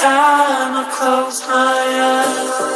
time I close my eyes.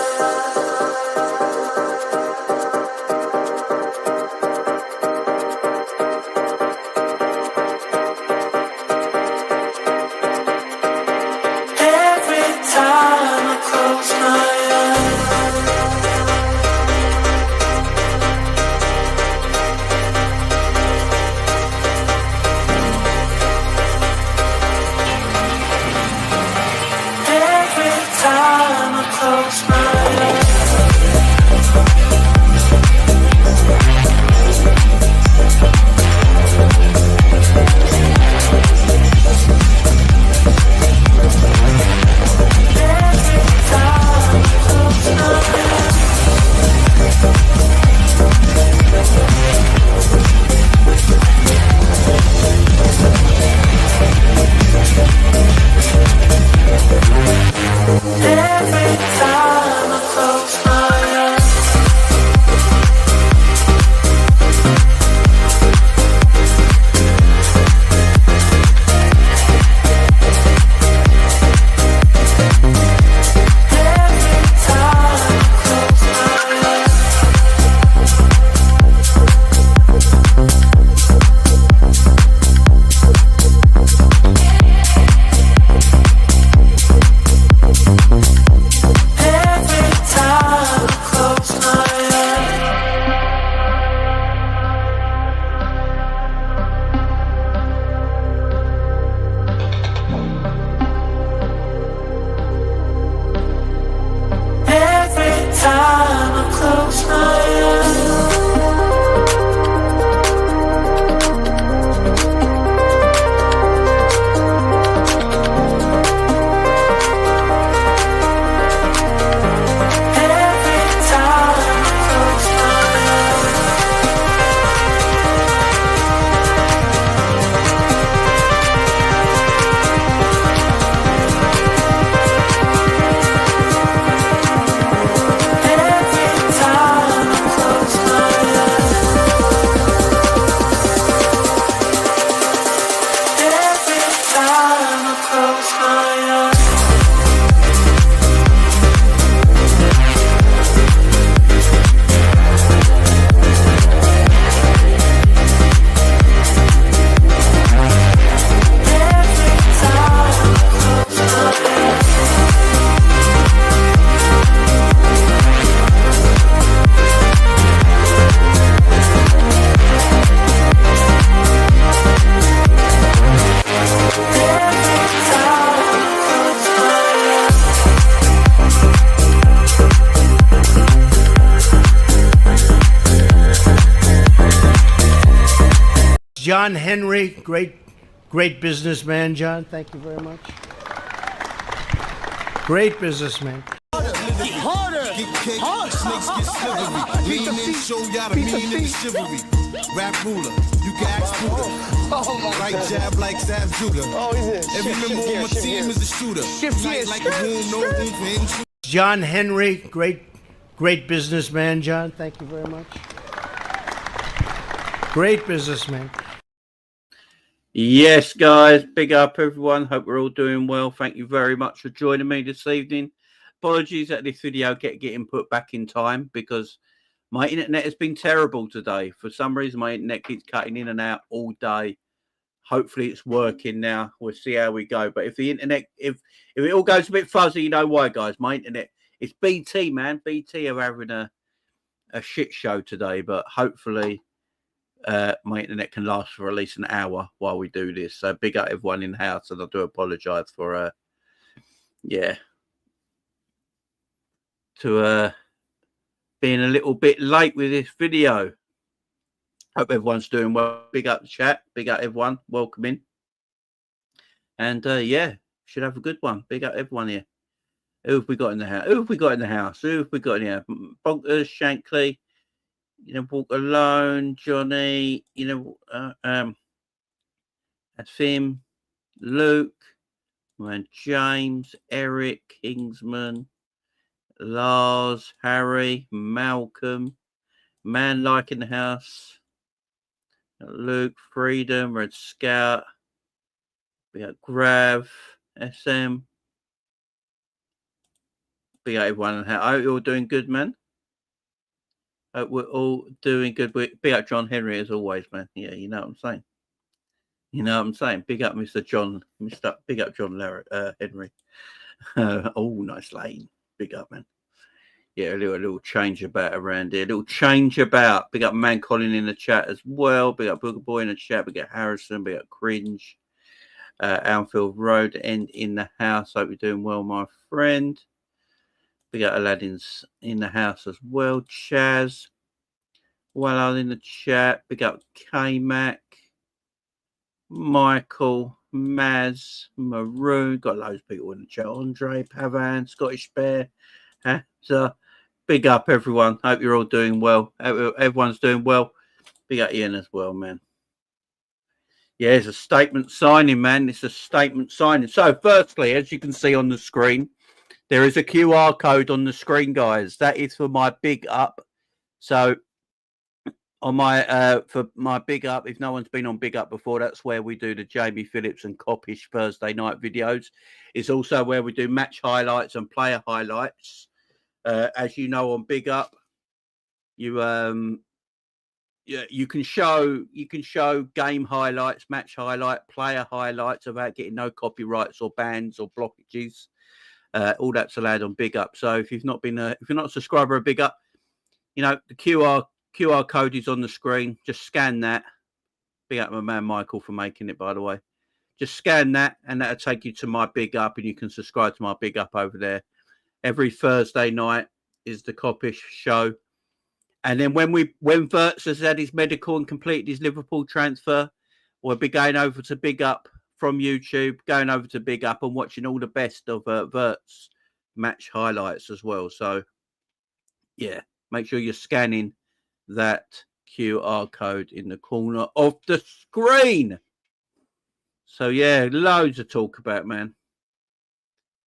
John Henry, great businessman, John. Thank you very much. Great businessman. Harder. Get kicked, snakes get slivery. Lean in, show y'all the meaning of chivalry. Rap ruler, you can ask Buddha. Right jab like Sav Judah. Every member on my team is a shooter. Night like a room, no room for intrusion. John Henry, great businessman, John. Thank you very much. Great businessman. Yes, guys, big up everyone. Hope we're all doing well. Thank you very much for joining me this evening. Apologies that this video getting put back in time because my internet has been terrible today. For some reason, my internet keeps cutting in and out all day. Hopefully, it's working now. We'll see how we go. But if the internet, if it all goes a bit fuzzy, you know why, guys. My internet, it's BT, man. BT are having a shit show today, but hopefully my internet can last for at least an hour while we do this. So big up everyone in the house, and I do apologise for being a little bit late with this video. Hope everyone's doing well. Big up the chat, big up everyone, welcome in, and should have a good one. Big up everyone here. Who have we got in the house? Who have we got in here? Bonkers, Shankly, Walk Alone, Johnny, Fim, Luke, man, James, Eric, Kingsman, Lars, Harry, Malcolm, Man Like in the House, Luke, Freedom, Red Scout, we got Grav, SM, Big up everyone. I hope you're all doing good, man. Hope we're all doing good. Big up John Henry as always, man. Yeah, you know what I'm saying. You know what I'm saying. Big up Mr. John. Big up John Henry. Oh, nice lane. Big up, man. Yeah, a little change about around here. A little change about. Big up Man Colin in the chat as well. Big up Booger Boy in the chat. Big up Harrison. Big up Cringe. Anfield Road End in the house. Hope you're doing well, my friend. Big up Aladdin's in the house as well. Chaz. Well in the chat. Big up K-Mac. Michael. Maz. Maroon. Got loads of people in the chat. Andre. Pavan. Scottish Bear. So, big up everyone. Hope you're all doing well. Everyone's doing well. Big up Ian as well, man. Yeah, it's a statement signing, man. It's a statement signing. So, firstly, as you can see on the screen, there is a QR code on the screen, guys. That is for my big up. So, on my for my big up, if no one's been on big up before, that's where we do the Jamie Phillips and Coppish Thursday night videos. It's also where we do match highlights and player highlights. As you know, on big up, you can show game highlights, match highlight, player highlights without getting no copyrights or bans or blockages. All that's allowed on big up. So if you've not been if you're not a subscriber of big up, you know the QR code is on the screen. Just scan that. Big up my man Michael for making it, by the way. Just scan that, and that'll take you to my big up, and you can subscribe to my big up over there. Every Thursday night is the Coppish show. And then when Wirtz has had his medical and completed his Liverpool transfer, we'll be going over to Big Up from YouTube, going over to Big Up and watching all the best of Wirtz match highlights as well. So, yeah, make sure you're scanning that QR code in the corner of the screen. So, yeah, loads to talk about, man.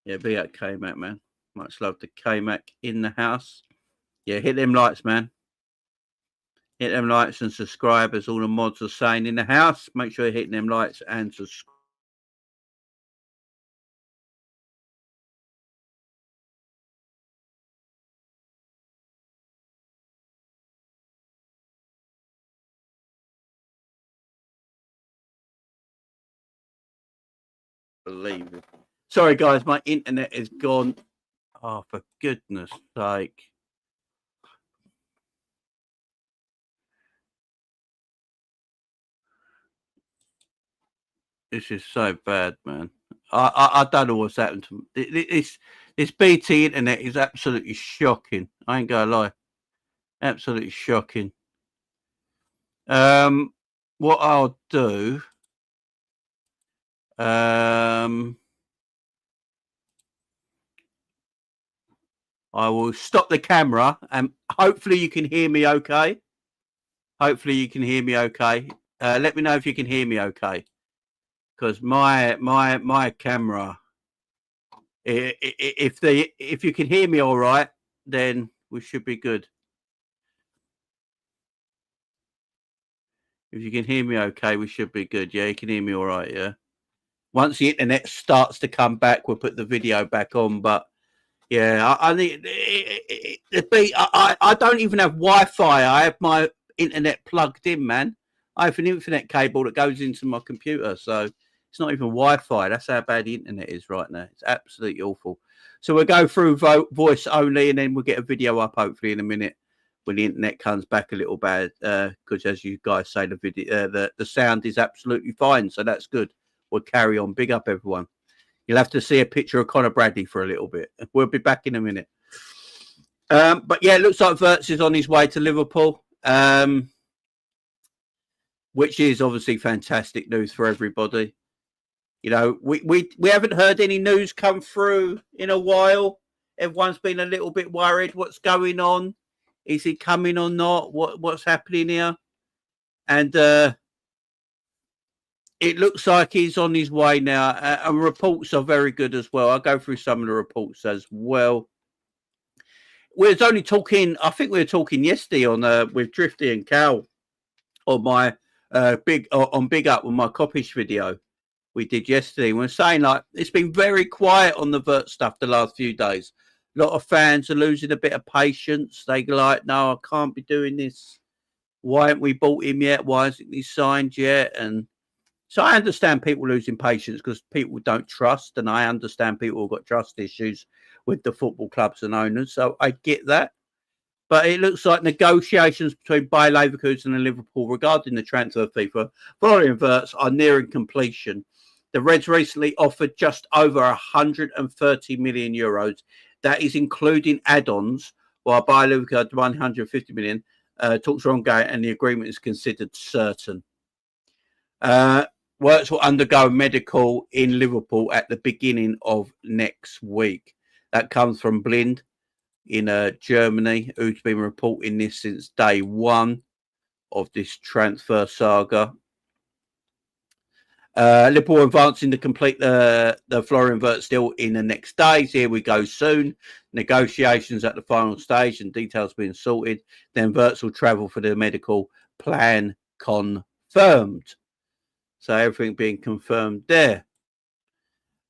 Yeah, Big Up K-Mac, man. Much love to K-Mac in the house. Yeah, hit them likes, man. Hit them likes and subscribe, as all the mods are saying in the house. Make sure you're hitting them likes and subscribe. Believe it. Sorry, guys, my internet is gone. Oh, for goodness sake. This is so bad, man. I don't know what's happened to me. This BT internet is absolutely shocking. I ain't gonna lie. Absolutely shocking. What I'll do... I will stop the camera and hopefully you can hear me okay. Hopefully you can hear me okay. Let me know if you can hear me okay. Because my camera, if you can hear me all right, then we should be good. If you can hear me okay, we should be good. Yeah, you can hear me all right, yeah. Once the internet starts to come back, we'll put the video back on, but yeah, I think I don't even have Wi-Fi. I have my internet plugged in, man. I have an internet cable that goes into my computer, so it's not even Wi-Fi. That's how bad the internet is right now. It's absolutely awful. So we'll go through voice only, and then we'll get a video up hopefully in a minute when the internet comes back a little bad. Because as you guys say, the video, the sound is absolutely fine, so that's good. We'll carry on. Big up, everyone. You'll have to see a picture of Conor Bradley for a little bit. We'll be back in a minute. But yeah, it looks like Wirtz is on his way to Liverpool, which is obviously fantastic news for everybody. You know, we haven't heard any news come through in a while. Everyone's been a little bit worried. What's going on? Is he coming or not? What's happening here? And it looks like he's on his way now, and reports are very good as well. I'll go through some of the reports as well. We was only talking, I think we were talking yesterday on with Drifty and Cal on my big up with my Coppish video we did yesterday. We were saying like it's been very quiet on the Wirtz stuff the last few days. A lot of fans are losing a bit of patience. They go like, no, I can't be doing this. Why haven't we bought him yet? Why hasn't he signed yet? And so I understand people losing patience because people don't trust, and I understand people have got trust issues with the football clubs and owners. So I get that. But it looks like negotiations between Bayer Leverkusen and Liverpool regarding the transfer fee for Florian Wirtz are nearing completion. The Reds recently offered just over 130 million euros. That is including add-ons, while Bayer Leverkusen 150 million. Talks are ongoing and the agreement is considered certain. Wirtz will undergo medical in Liverpool at the beginning of next week. That comes from Blind in Germany, who's been reporting this since day one of this transfer saga. Liverpool advancing to complete the Florian Wirtz deal in the next days. Here we go soon. Negotiations at the final stage and details being sorted. Then Wirtz will travel for the medical plan confirmed. So everything being confirmed there.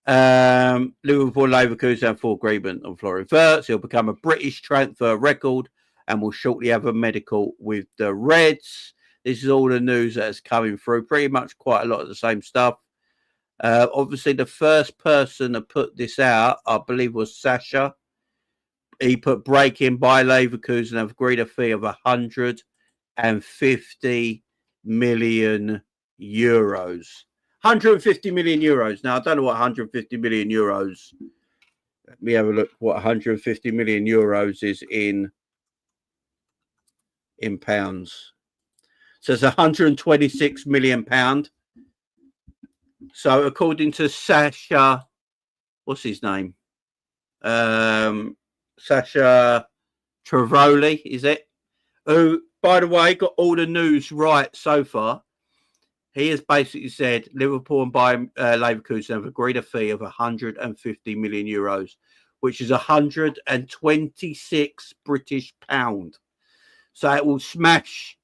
Liverpool Leverkusen have full agreement on Florian Wirtz. He'll become a British transfer record and will shortly have a medical with the Reds. This is all the news that's coming through. Pretty much quite a lot of the same stuff. Obviously, the first person to put this out, I believe, was Sasha. He put breaking by Leverkusen have agreed a fee of 150 million euros. 150 million euros. Now, I don't know what 150 million euros. Let me have a look what 150 million euros is in pounds. So it's 126 million pound. So according to Sasha, what's his name? Sasha Trevoli, is it? Who, by the way, got all the news right so far. He has basically said Liverpool and Bayer Leverkusen have agreed a fee of 150 million euros, which is 126 British pound. So it will smash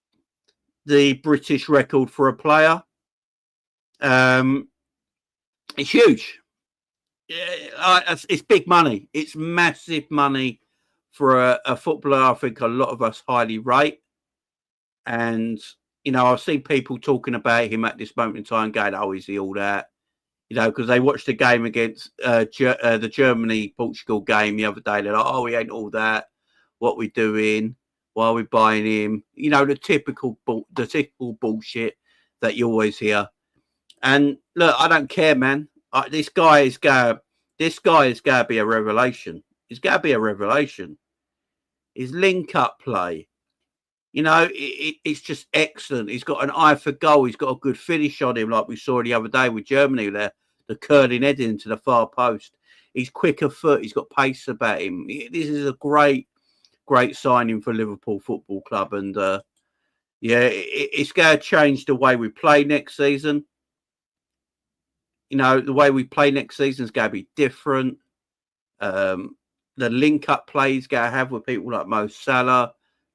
the British record for a player. It's huge. It's big money. It's massive money for a footballer I think a lot of us highly rate. And you know, I've seen people talking about him at this moment in time going, oh, is he all that? You know, because they watched the game against the Germany-Portugal game the other day. They're like, oh, he ain't all that. What we doing? Why are we buying him? You know, the typical bullshit that you always hear. And look, I don't care, man. This guy is going to be a revelation. He's going to be a revelation. His link-up play. You know, it's just excellent. He's got an eye for goal. He's got a good finish on him, like we saw the other day with Germany there, the curling head into the far post. He's quick of foot. He's got pace about him. This is a great signing for Liverpool Football Club. And, it's going to change the way we play next season. You know, the way we play next season is going to be different. The link-up play he's going to have with people like Mo Salah,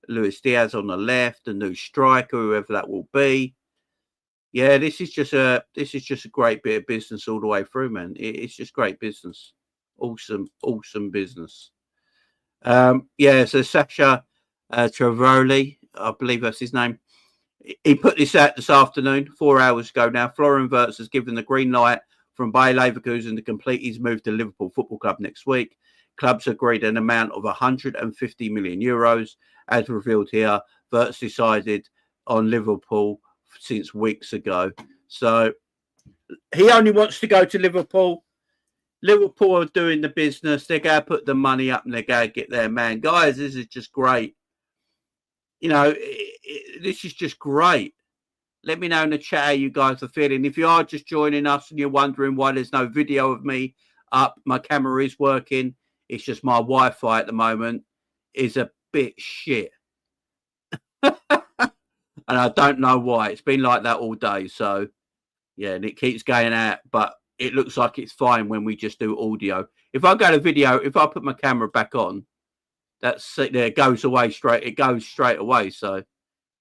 Luis Diaz on the left, a new striker, whoever that will be. Yeah, this is just a great bit of business all the way through, man. It's just great business. Awesome business. So Sasha Trevoli, I believe that's his name. He put this out this afternoon, 4 hours ago now. Florian Wirtz has given the green light from Bayer Leverkusen to complete his move to Liverpool Football Club next week. Clubs agreed an amount of 150 million euros. As revealed here, Wirtz decided on Liverpool since weeks ago. So he only wants to go to Liverpool. Liverpool are doing the business. They're going to put the money up and they're going to get their man. Guys, this is just great. You know, this is just great. Let me know in the chat how you guys are feeling. If you are just joining us and you're wondering why there's no video of me up, my camera is working. It's just my Wi-Fi at the moment is a bit shit. And I don't know why. It's been like that all day. So, yeah, and it keeps going out. But it looks like it's fine when we just do audio. If I go to video, if I put my camera back on, it goes away straight. It goes straight away. So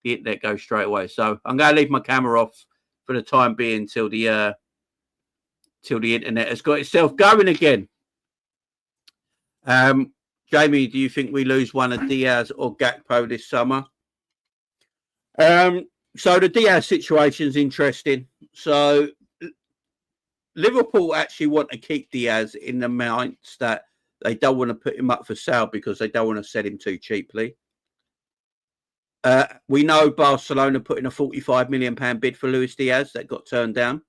the internet goes straight away. So I'm going to leave my camera off for the time being till the internet has got itself going again. Jamie, do you think we lose one of Diaz or Gakpo this summer? So the Diaz situation is interesting. So Liverpool actually want to keep Diaz in the minds that they don't want to put him up for sale because they don't want to sell him too cheaply. We know Barcelona put in a £45 million bid for Luis Diaz that got turned down.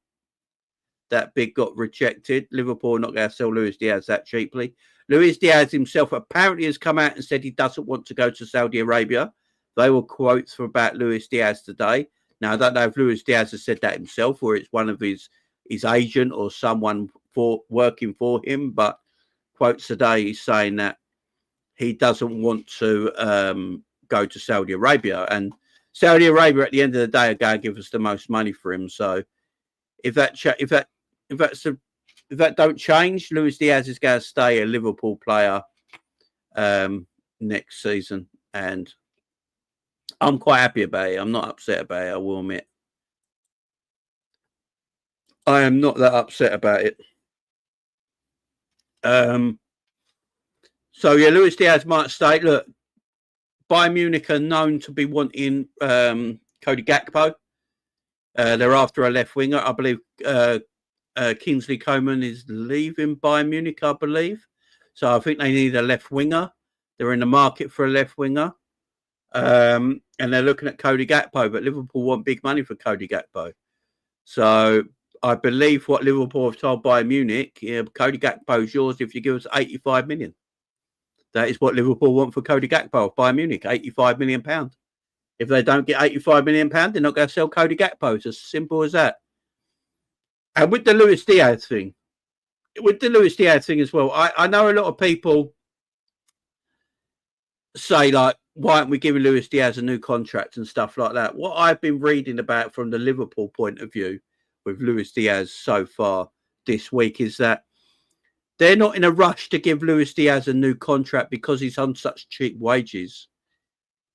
That bid got rejected. Liverpool are not going to sell Luis Diaz that cheaply. Luis Diaz himself apparently has come out and said he doesn't want to go to Saudi Arabia. They were quotes about Luis Diaz today. Now, I don't know if Luis Diaz has said that himself or it's one of his agent or someone working for him, but quotes today he's saying that he doesn't want to go to Saudi Arabia, and Saudi Arabia at the end of the day are going to give us the most money for him. So if that don't change, Luis Diaz is going to stay a Liverpool player next season, and I'm quite happy about it. I'm not upset about it, I will admit. I am not that upset about it. So yeah, Luis Diaz might stay. Look, Bayern Munich are known to be wanting Cody Gakpo. They're after a left winger. I believe Kingsley Coman is leaving Bayern Munich, I believe. So I think they need a left winger. They're in the market for a left winger. And they're looking at Cody Gakpo, but Liverpool want big money for Cody Gakpo. So I believe what Liverpool have told Bayern Munich, Cody Gakpo is yours if you give us 85 million. That is what Liverpool want for Cody Gakpo, Bayern Munich, £85 million. If they don't get £85 million, they're not going to sell Cody Gakpo. It's as simple as that. And with the Luis Diaz thing, as well, I know a lot of people say, like, why aren't we giving Luis Diaz a new contract and stuff like that? What I've been reading about from the Liverpool point of view with Luis Diaz so far this week is that they're not in a rush to give Luis Diaz a new contract because he's on such cheap wages.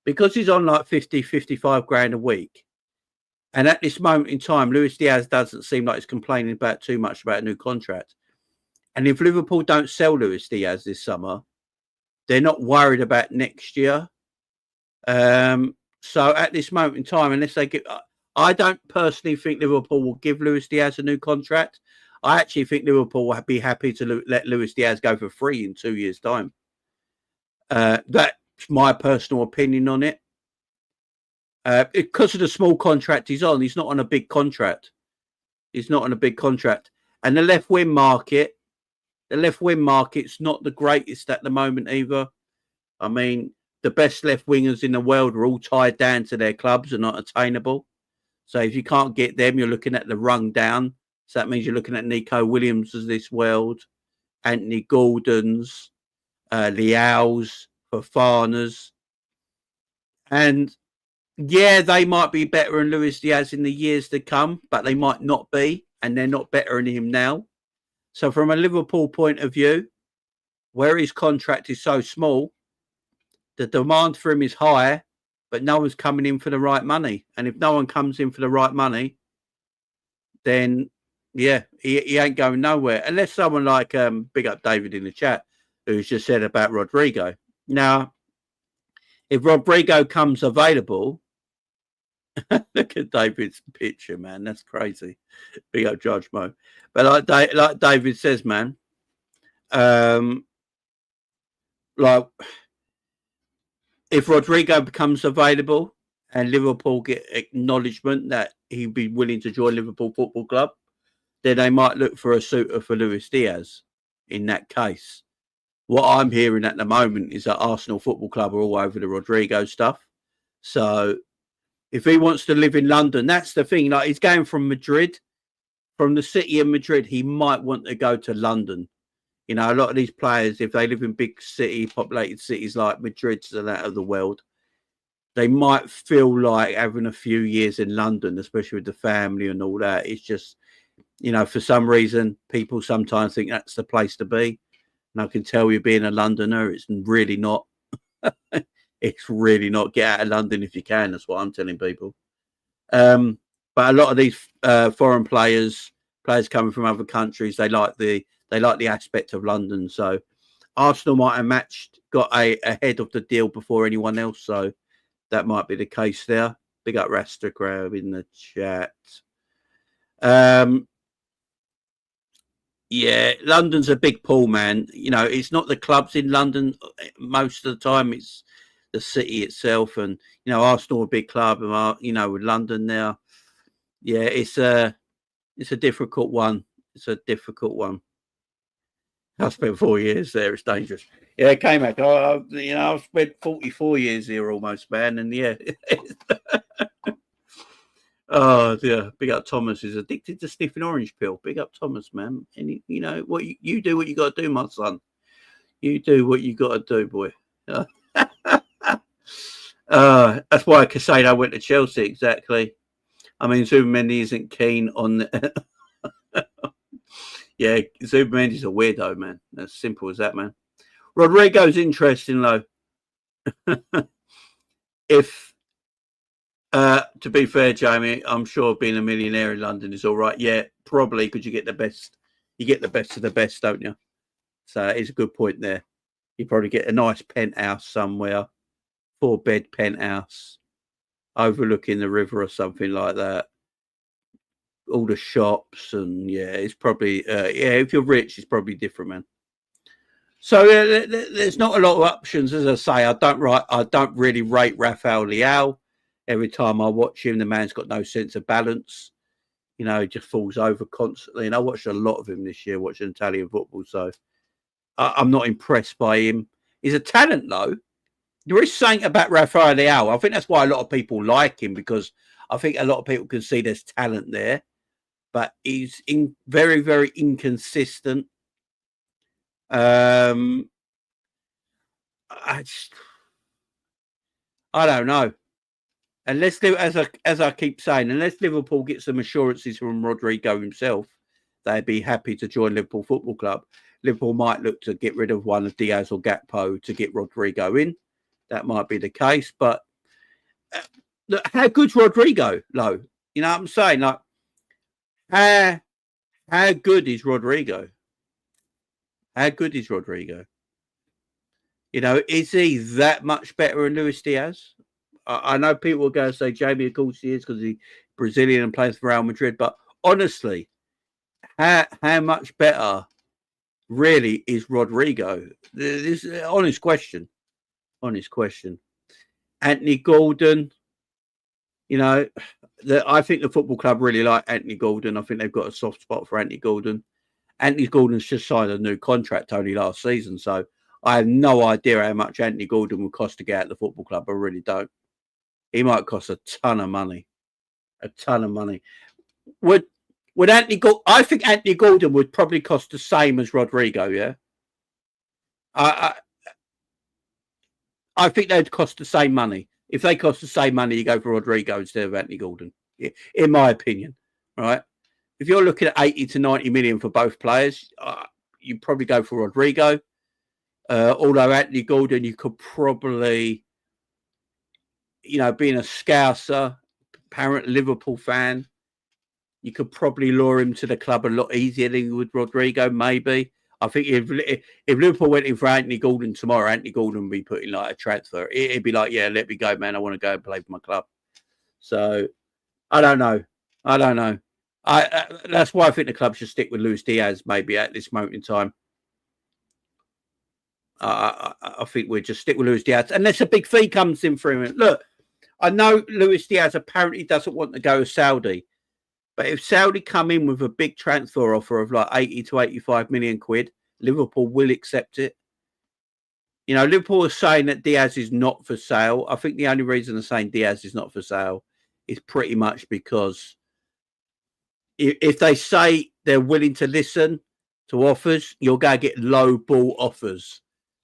Because he's on like 50, 55 grand a week. And at this moment in time, Luis Diaz doesn't seem like he's complaining about too much about a new contract. And if Liverpool don't sell Luis Diaz this summer, they're not worried about next year. So at this moment in time, unless they get... I don't personally think Liverpool will give Luis Diaz a new contract. I actually think Liverpool will be happy to let Luis Diaz go for free in 2 years' time. That's my personal opinion on it. Because of the small contract he's on, he's not on a big contract. And the left wing market's not the greatest at the moment either. I mean, the best left wingers in the world are all tied down to their clubs and not attainable. So if you can't get them, you're looking at the rung down. So that means you're looking at Nico Williams of this world, Anthony Gordon's, Leao's, Fofana's. And yeah, they might be better than Luis Diaz in the years to come, but they might not be, and they're not better than him now. So from a Liverpool point of view, where his contract is so small, the demand for him is high, but no one's coming in for the right money. And if no one comes in for the right money, then yeah, he ain't going nowhere. Unless someone like big up David in the chat, who's just said about Rodrygo. Now, if Rodrygo comes available, look at David's picture, man. That's crazy. Big up Judge Mo. But like David says, man, like if Rodrygo becomes available and Liverpool get acknowledgement that he'd be willing to join Liverpool Football Club, then they might look for a suitor for Luis Diaz in that case. What I'm hearing at the moment is that Arsenal Football Club are all over the Rodrygo stuff. So if he wants to live in London, that's the thing. Like, he's going from Madrid, from the city of Madrid, he might want to go to London. You know, a lot of these players, if they live in big city, populated cities like Madrid's and that of the world, they might feel like having a few years in London, especially with the family and all that. It's just, you know, for some reason, people sometimes think that's the place to be. And I can tell you, being a Londoner, it's really not. It's really not. Get out of London if you can. That's what I'm telling people. But a lot of these foreign players coming from other countries, they like the aspect of London. So Arsenal might have got ahead of the deal before anyone else, so that might be the case there. Big up Rastagram in the chat. Yeah, London's a big pool, man. You know, it's not the clubs in London most of the time. It's the city itself, and you know, Arsenal a big club, and you know, with London now, yeah, it's a difficult one. It's a difficult one. I spent 4 years there. It's dangerous. Yeah, K-Mac. You know, I've spent 44 years here almost, man, and yeah. Oh dear, big up Thomas is addicted to sniffing orange pill. Big up Thomas, man. And you know what you do, what you got to do, my son. You do what you got to do, boy. That's why Casado went to Chelsea. Exactly. I mean, Zubimendi isn't keen on. Yeah, Zubimendi's a weirdo, man. As simple as that, man. Rodrygo's interesting, though. If. To be fair, Jamie, I'm sure being a millionaire in London is all right. Yeah, probably because you get the best. You get the best of the best, don't you? So it's a good point there. You probably get a nice penthouse somewhere, 4-bed penthouse, overlooking the river or something like that. All the shops and yeah, it's probably if you're rich, it's probably different, man. So there's not a lot of options, as I say. I don't really rate Rafael Leao. Every time I watch him, the man's got no sense of balance. You know, he just falls over constantly. And I watched a lot of him this year, watching Italian football. So I'm not impressed by him. He's a talent, though. There is something about Rafael Leao. I think that's why a lot of people like him, because I think a lot of people can see there's talent there. But he's very, very inconsistent. I don't know. Unless, as I keep saying, unless Liverpool get some assurances from Rodrygo himself, they'd be happy to join Liverpool Football Club. Liverpool might look to get rid of one of Diaz or Gakpo to get Rodrygo in. That might be the case. But look, how good's Rodrygo, though? You know what I'm saying? Like, how good is Rodrygo? How good is Rodrygo? You know, is he that much better than Luis Diaz? I know people are going to say, Jamie, of course he is, because he's Brazilian and plays for Real Madrid. But honestly, how much better really is Rodrygo? This is an honest question. Honest question. Anthony Gordon, you know, I think the football club really like Anthony Gordon. I think they've got a soft spot for Anthony Gordon. Anthony Gordon's just signed a new contract only last season. So I have no idea how much Anthony Gordon would cost to get out of the football club. I really don't. He might cost a ton of money. A ton of money. Would Anthony Gordon... I think Anthony Gordon would probably cost the same as Rodrygo, yeah? I think they'd cost the same money. If they cost the same money, you go for Rodrygo instead of Anthony Gordon, in my opinion, right? If you're looking at 80 to 90 million for both players, you probably go for Rodrygo. Although Anthony Gordon, you could probably... You know, being a Scouser, apparent Liverpool fan, you could probably lure him to the club a lot easier than you would Rodrygo, maybe. I think if Liverpool went in for Anthony Gordon tomorrow, Anthony Gordon would be putting like a transfer. It'd be like, yeah, let me go, man. I want to go and play for my club. So, I don't know. That's why I think the club should stick with Luis Diaz maybe at this moment in time. I think we'll just stick with Luis Diaz unless a big fee comes in for him. Look, I know Luis Diaz apparently doesn't want to go to Saudi, but if Saudi come in with a big transfer offer of like 80 to 85 million quid, Liverpool will accept it. You know, Liverpool are saying that Diaz is not for sale. I think the only reason they're saying Diaz is not for sale is pretty much because if they say they're willing to listen to offers, you're going to get low ball offers.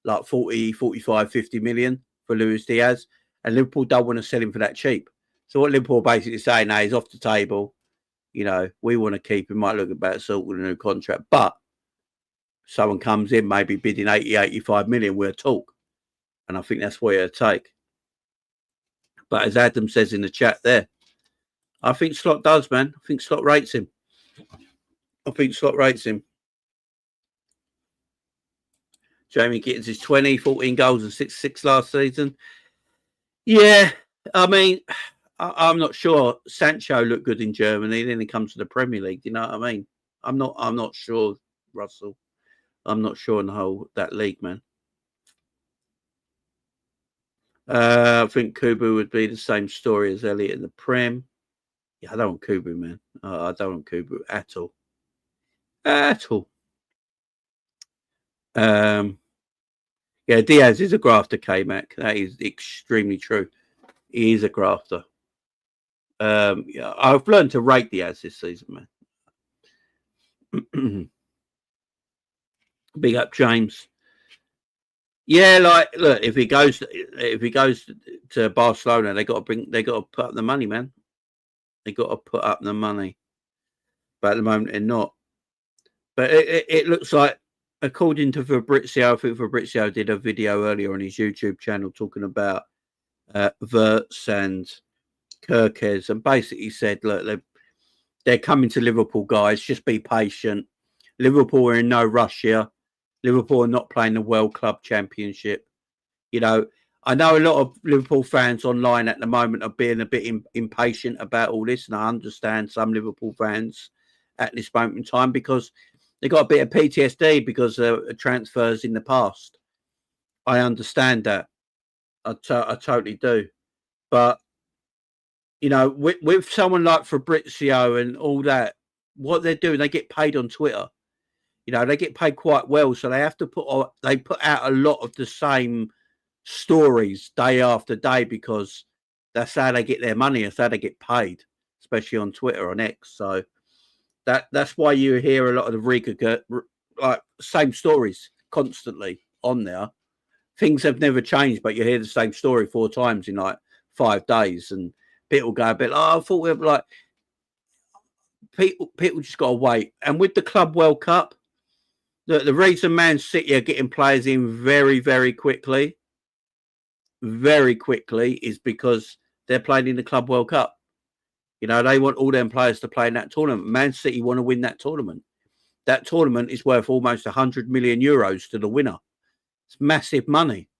Like 40, 45, 50 million for Luis Diaz. And Liverpool don't want to sell him for that cheap. So what Liverpool basically saying now, he's off the table. You know, we want to keep him. Might look about sort with a new contract. But someone comes in, maybe bidding 80, 85 million, we'll talk. And I think that's what it'll take. But as Adam says in the chat there, I think Slot does, man. I think Slot rates him. Jamie Gittins is 20, 14 goals and 6 last season. Yeah, I mean, I'm not sure. Sancho looked good in Germany, then he comes to the Premier League. You know what I mean? I'm not sure, Russell. I'm not sure in the whole that league, man. I think Kubu would be the same story as Elliott in the Prem. Yeah, I don't want Kubu, man. I don't want Kubu at all. At all. Yeah, Diaz is a grafter, K-Mac. That is extremely true. He is a grafter. Yeah, I've learned to rate Diaz this season, man. Big up, James. Yeah, like, look, if he goes to Barcelona, they got to put up the money, man. They got to put up the money, but at the moment they're not. But it looks like, according to Fabrizio, I think Fabrizio did a video earlier on his YouTube channel talking about Wirtz and Kerkez, and basically said, look, they're coming to Liverpool, guys. Just be patient. Liverpool are in no rush here. Liverpool are not playing the World Club Championship. You know, I know a lot of Liverpool fans online at the moment are being a bit impatient about all this, and I understand some Liverpool fans at this moment in time because they got a bit of PTSD because of transfers in the past. I understand that. I totally do. But, you know, with someone like Fabrizio and all that, what they're doing, they get paid on Twitter. You know, they get paid quite well, so they have to put out a lot of the same stories day after day because that's how they get their money. That's how they get paid, especially on Twitter, on X. So that's why you hear a lot of the Riga, like, same stories constantly on there. Things have never changed, but you hear the same story 4 times in like 5 days, and people go a bit like, oh, I thought we were like, people just got to wait. And with the Club World Cup, the reason Man City are getting players in very, very quickly is because they're playing in the Club World Cup. You know, they want all them players to play in that tournament. Man City want to win that tournament. That tournament is worth almost 100 million euros to the winner. It's massive money.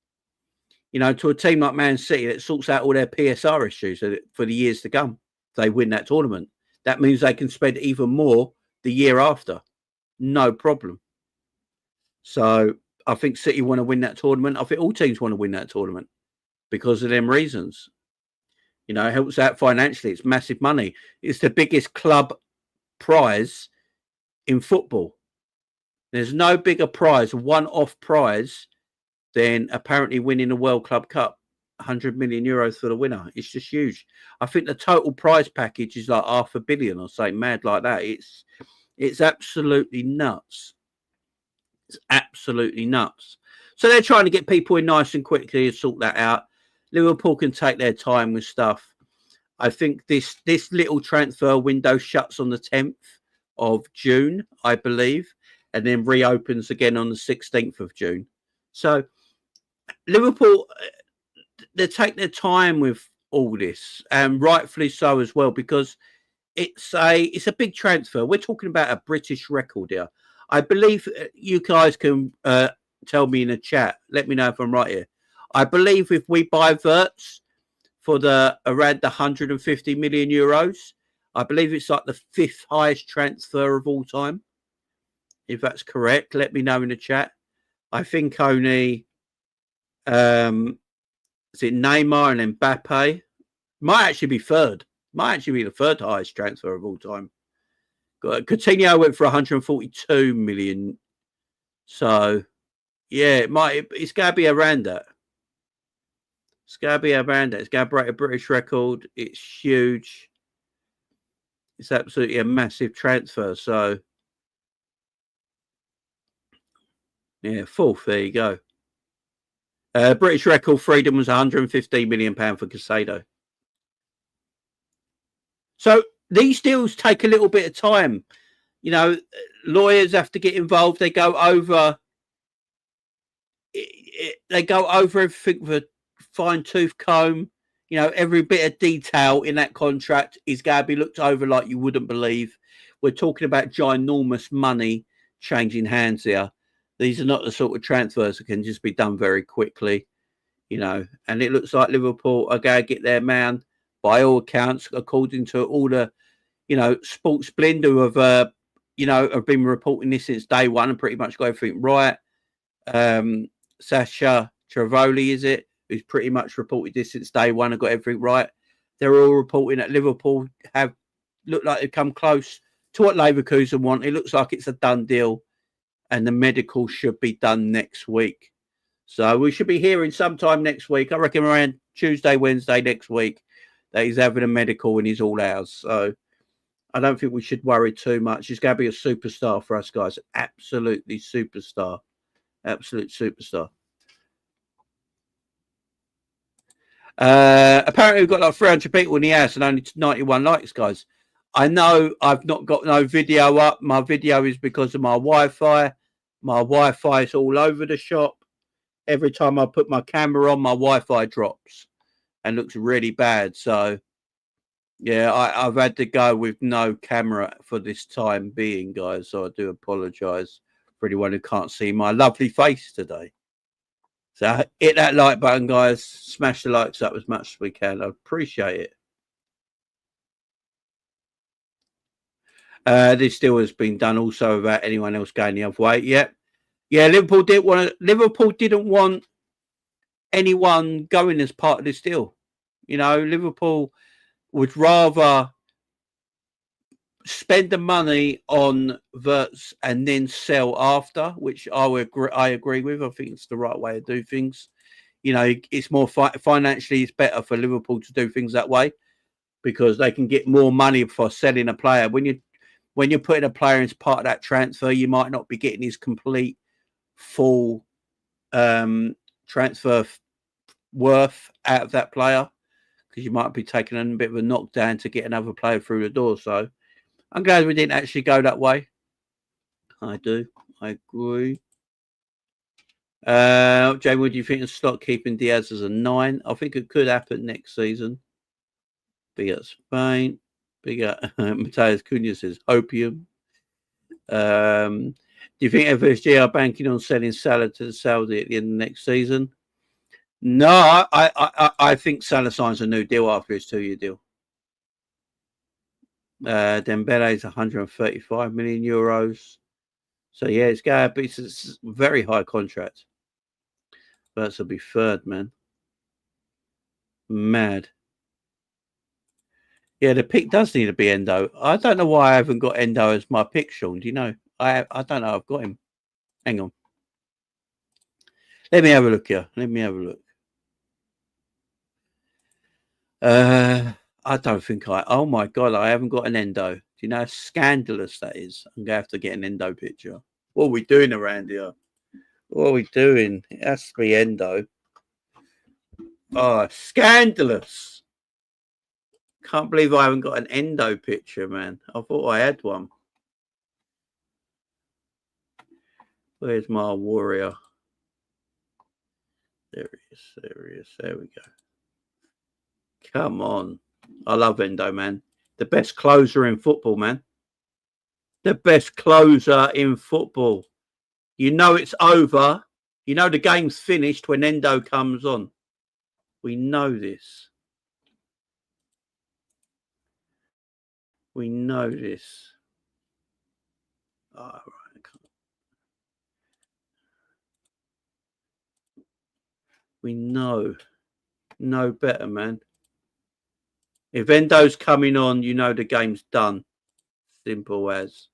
You know, to a team like Man City that sorts out all their PSR issues for the years to come. If they win that tournament, that means they can spend even more the year after. No problem. So I think City want to win that tournament. I think all teams want to win that tournament because of them reasons. You know, it helps out financially. It's massive money. It's the biggest club prize in football. There's no bigger prize, one-off prize, than apparently winning the World Club Cup. 100 million euros for the winner. It's just huge. I think the total prize package is like $500 million or something mad like that. It's absolutely nuts. It's absolutely nuts. So they're trying to get people in nice and quickly and sort that out. Liverpool can take their time with stuff. I think this little transfer window shuts on the 10th of June, I believe, and then reopens again on the 16th of June. So Liverpool, they take their time with all this, and rightfully so as well, because it's a big transfer. We're talking about a British record here. I believe you guys can tell me in the chat. Let me know if I'm right here. I believe if we buy Wirtz for around the 150 million euros, I believe it's like the 5th highest transfer of all time. If that's correct, let me know in the chat. I think only is it Neymar and Mbappe? Might actually be third. Might actually be the 3rd highest transfer of all time. Coutinho went for 142 million. So, yeah, it's going to be around that. It's going to be around that. It's going to break a British record. It's huge. It's absolutely a massive transfer. So, yeah, 4th. There you go. British record freedom was £115 million for Casado. So these deals take a little bit of time. You know, lawyers have to get involved. They go over everything with a fine-tooth comb. You know, every bit of detail in that contract is going to be looked over like you wouldn't believe. We're talking about ginormous money changing hands here. These are not the sort of transfers that can just be done very quickly, you know. And it looks like Liverpool are going to get their man, by all accounts, according to all the, you know, Sports Blend who have, you know, have been reporting this since day one and pretty much got everything right. Sasha Travoli, is it, who's pretty much reported this since day one and got everything right. They're all reporting that Liverpool have looked like they've come close to what Leverkusen want. It looks like it's a done deal, and the medical should be done next week. So we should be hearing sometime next week. I reckon around Tuesday, Wednesday next week that he's having a medical and he's all ours. So I don't think we should worry too much. He's going to be a superstar for us, guys. Absolutely superstar. Absolute superstar. Apparently we've got like 300 people in the house and only 91 likes, guys. I know I've not got no video up. My video is because of my Wi-Fi. My Wi-Fi is all over the shop. Every time I put my camera on, my Wi-Fi drops and looks really bad. So, yeah, I've had to go with no camera for this time being, guys. So I do apologise for anyone who can't see my lovely face today. So hit that like button, guys. Smash the likes up as much as we can. I appreciate it. This deal has been done also without anyone else going the other way. Yep. Yeah, Liverpool didn't want anyone going as part of this deal. You know, Liverpool would rather spend the money on Wirtz and then sell after, which I agree with. I think it's the right way to do things. You know, it's more financially, it's better for Liverpool to do things that way because they can get more money for selling a player. When you're putting a player as part of that transfer, you might not be getting his complete, full transfer worth out of that player because you might be taking a bit of a knockdown to get another player through the door. So I'm glad we didn't actually go that way. I do. I agree. Jamie, what do you think of Slot keeping Diaz as a 9? I think it could happen next season. Big up Spain. Big up Mateus Cunha says opium. Do you think FSG are banking on selling Salah to the Saudi at the end of next season? No, I think Salah signs a new deal after his 2-year deal. Dembele is 135 million euros. So yeah, it's going to be a very high contract. But will be third, man. Mad. Yeah, the pick does need to be Endo. I don't know why I haven't got Endo as my pick, Sean. Do you know? I don't know. I've got him. Hang on. Let me have a look here. Let me have a look. I don't think oh my God, I haven't got an Endo. Do you know how scandalous that is? I'm going to have to get an Endo picture. What are we doing around here? What are we doing? It has to be Endo. Oh, scandalous. Can't believe I haven't got an Endo picture, man. I thought I had one. Where's my warrior? There he is. There he is. There we go. Come on. I love Endo, man. The best closer in football, man. The best closer in football. You know it's over. You know the game's finished when Endo comes on. We know this. We know this. All right. We know. No better, man. If Endo's coming on, you know the game's done. Simple as.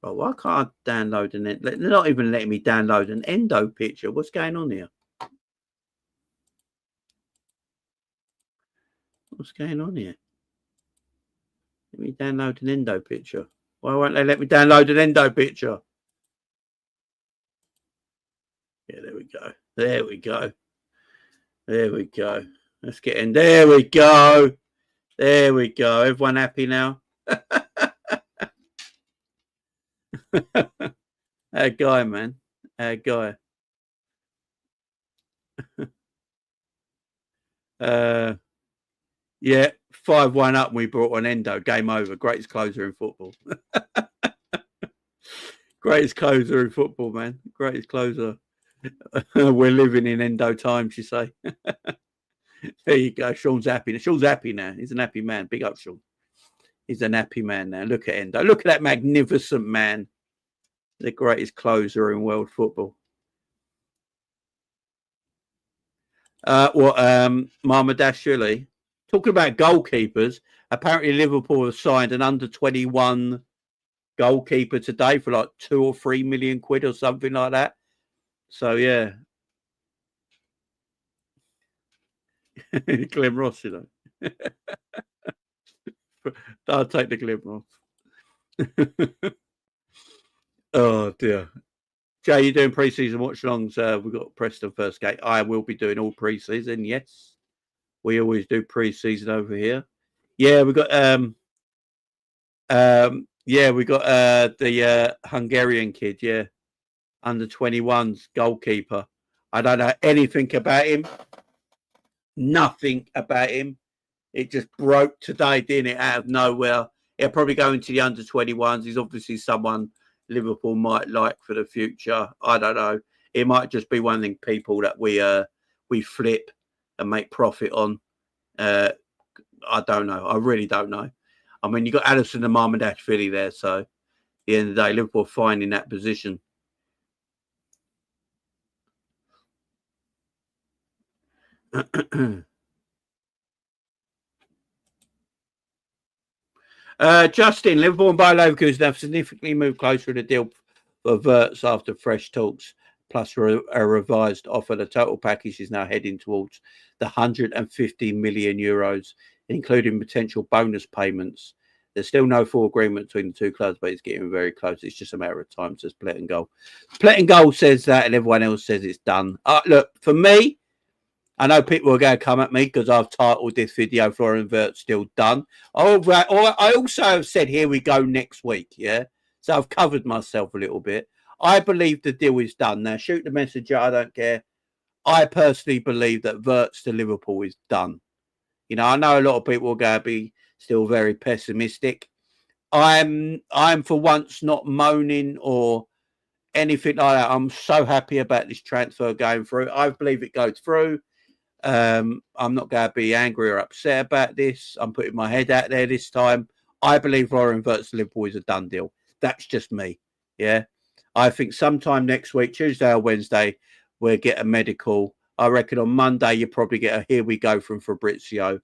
Right, why can't I download an Endo? They're not even letting me download an Endo picture. What's going on here? What's going on here? Let me download an Endo picture. Why won't they let me download an Endo picture? Yeah, there we go. There we go. There we go. Let's get in. There we go. There we go. Everyone happy now? Our guy, man. Our guy. Yeah, 5-1 up and we brought on Endo. Game over. Greatest closer in football. Greatest closer in football, man. Greatest closer. We're living in Endo times, you say. There you go. Sean's happy. Sean's happy now. He's an happy man. Big up, Sean. He's an happy man now. Look at Endo. Look at that magnificent man. The greatest closer in world football. Mamadashvili. Talking about goalkeepers, apparently Liverpool have signed an under-21 goalkeeper today for like 2 or 3 million quid or something like that. So, yeah. Glenn Ross, you know. I'll take the Glenn Ross. Oh, dear. Jay, you doing pre-season watch-alongs? We've got Preston first gate. I will be doing all pre-season, yes. We always do pre-season over here. Yeah, we got the Hungarian kid, yeah. Under 21's goalkeeper. I don't know anything about him. Nothing about him. It just broke today, didn't it? Out of nowhere. He'll probably go into the under 21s. He's obviously someone Liverpool might like for the future. I don't know. It might just be one of the people that we flip and make profit on. I don't know. I really don't know. I mean, you got Alisson and Mamadashvili there, so at the end of the day, Liverpool fine in that position. Justin, Liverpool and Bayer Leverkusen have significantly moved closer to the deal for Wirtz after fresh talks, plus a revised offer. The total package is now heading towards the 150 million euros, including potential bonus payments. There's still no full agreement between the two clubs, but it's getting very close. It's just a matter of time, says Plett and Goal. Plett and Goal says that, and everyone else says it's done. Look, for me, I know people are going to come at me because I've titled this video Florian Wirtz still done. I also have said, here we go next week, yeah? So I've covered myself a little bit. I believe the deal is done. Now, shoot the messenger, I don't care. I personally believe that Wirtz to Liverpool is done. You know, I know a lot of people are going to be still very pessimistic. I'm for once not moaning or anything like that. I'm so happy about this transfer going through. I believe it goes through. I'm not going to be angry or upset about this. I'm putting my head out there this time. I believe Florian Wirtz to Liverpool is a done deal. That's just me. Yeah. I think sometime next week, Tuesday or Wednesday, we'll get a medical. I reckon on Monday, you probably get a here we go from Fabrizio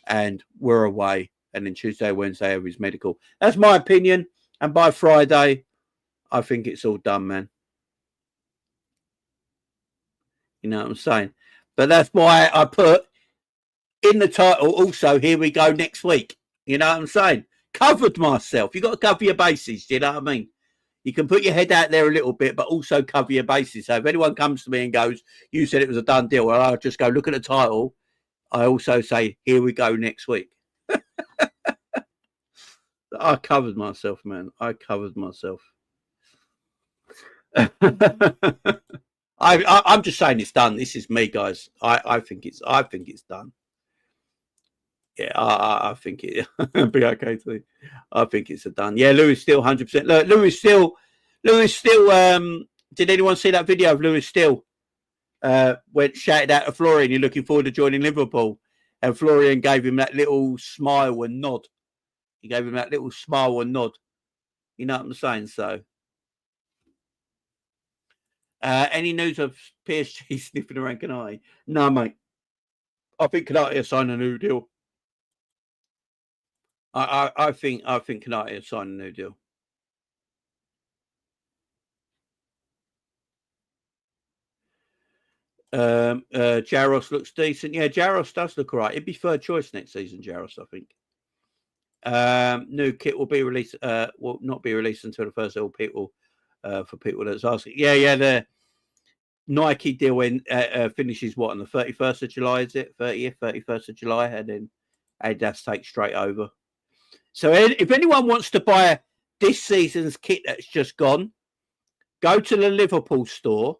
and we're away. And then Tuesday, Wednesday, have his medical. That's my opinion. And by Friday, I think it's all done, man. You know what I'm saying? But that's why I put in the title also, here we go next week. You know what I'm saying? Covered myself. You got to cover your bases. Do you know what I mean? You can put your head out there a little bit, but also cover your bases. So if anyone comes to me and goes, you said it was a done deal, well, I'll just go look at the title. I also say, here we go next week. I covered myself, man. I covered myself. I'm just saying it's done. This is me, guys. I think it's done. Yeah, I think it be okay too. I think it's a done. Yeah, Lewis Steele, 100%. Look, Lewis Steele. Did anyone see that video of Lewis Steele? Went shouted out to Florian, you're looking forward to joining Liverpool. And Florian gave him that little smile and nod. He gave him that little smile and nod. You know what I'm saying? So, any news of PSG sniffing around Canati? No, mate. I think Canati will sign a new deal. I think Canati will sign a new deal. Jaros looks decent. Yeah, Jaros does look all right. It'd be third choice next season, Jaros, I think. New kit will be released. Will not be released until the first of people. For people that's asking. Yeah. The Nike deal finishes what on the 31st of July? Is it 31st of July? And then Adidas takes straight over. So if anyone wants to buy this season's kit that's just gone, go to the Liverpool store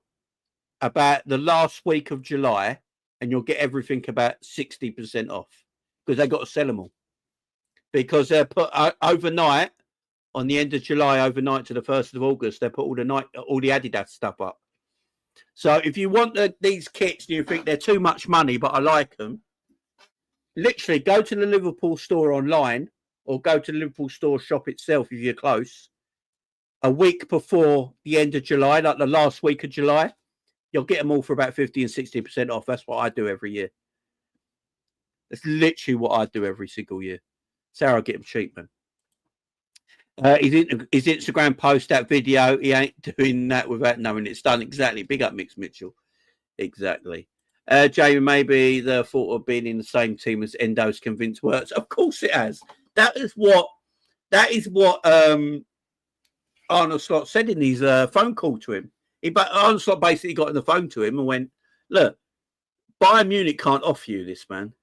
about the last week of July, and you'll get everything about 60% off because they got to sell them all. Because they're put overnight, on the end of July overnight to the 1st of August. They put all the Adidas stuff up. So if you want these kits and you think they're too much money, but I like them, literally go to the Liverpool store online or go to the Liverpool store shop itself if you're close. A week before the end of July, like the last week of July, you'll get them all for about 50 and 60% off. That's what I do every year. That's literally what I do every single year. That's how I get them cheap, man. His Instagram post, that video, he ain't doing that without knowing it's done. Exactly. Big up, Mix Mitchell. Exactly. Jamie, maybe the thought of being in the same team as Endo's convinced Wirtz. Of course it has. That is what Arnold Slot said in his phone call to him. Arnold Slot basically got on the phone to him and went, look, Bayern Munich can't offer you this, man.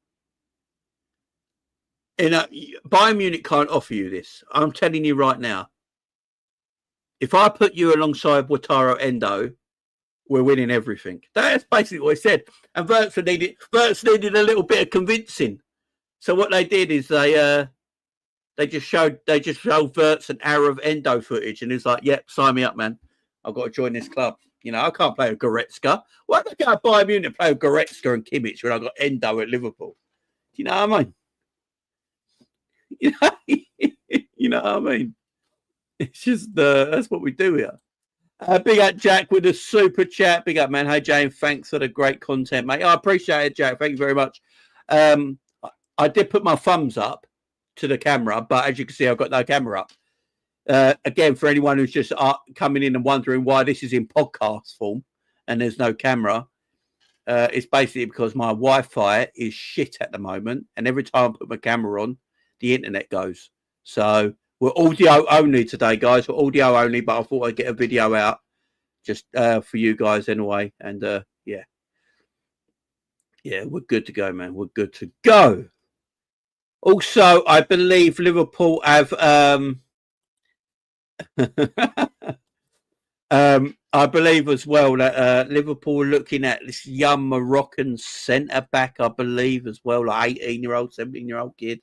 Bayern Munich can't offer you this. I'm telling you right now. If I put you alongside Wataru Endo, we're winning everything. That's basically what he said. And Wirtz needed a little bit of convincing. So what they did is they just showed Wirtz an hour of Endo footage, and he's like, "Yep, sign me up, man. I've got to join this club. You know, I can't play with Goretzka. Why don't I go to Bayern Munich and play with Goretzka and Kimmich when I got Endo at Liverpool? Do you know what I mean? You know what I mean? It's just that's what we do here. Big up Jack with a super chat. Big up, man. Hey, James, thanks for the great content, mate. I appreciate it, Jack. Thank you very much. I did put my thumbs up to the camera, but as you can see, I've got no camera up. Again, for anyone who's just coming in and wondering why this is in podcast form and there's no camera, it's basically because my Wi-Fi is shit at the moment, and every time I put my camera on, the internet goes. So we're audio only today, guys. We're audio only, but I thought I'd get a video out just for you guys anyway. And yeah, we're good to go, man. We're good to go. Also, I believe Liverpool have I believe as well that Liverpool are looking at this young Moroccan centre back, I believe, as well, like 18-year-old, 17-year-old kid.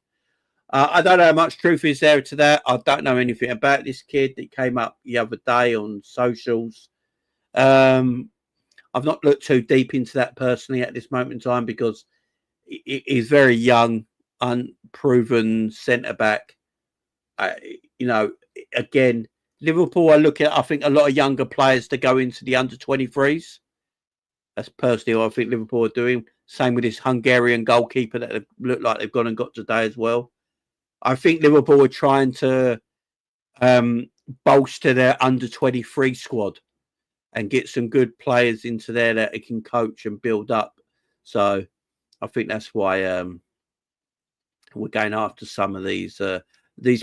I don't know how much truth is there to that. I don't know anything about this kid. It came up the other day on socials. I've not looked too deep into that personally at this moment in time because he's very young, unproven centre-back. You know, again, Liverpool are looking at, I think, a lot of younger players to go into the under-23s. That's personally what I think Liverpool are doing. Same with this Hungarian goalkeeper that look like they've gone and got today as well. I think Liverpool are trying to bolster their under-23 squad and get some good players into there that they can coach and build up. So I think that's why we're going after some of these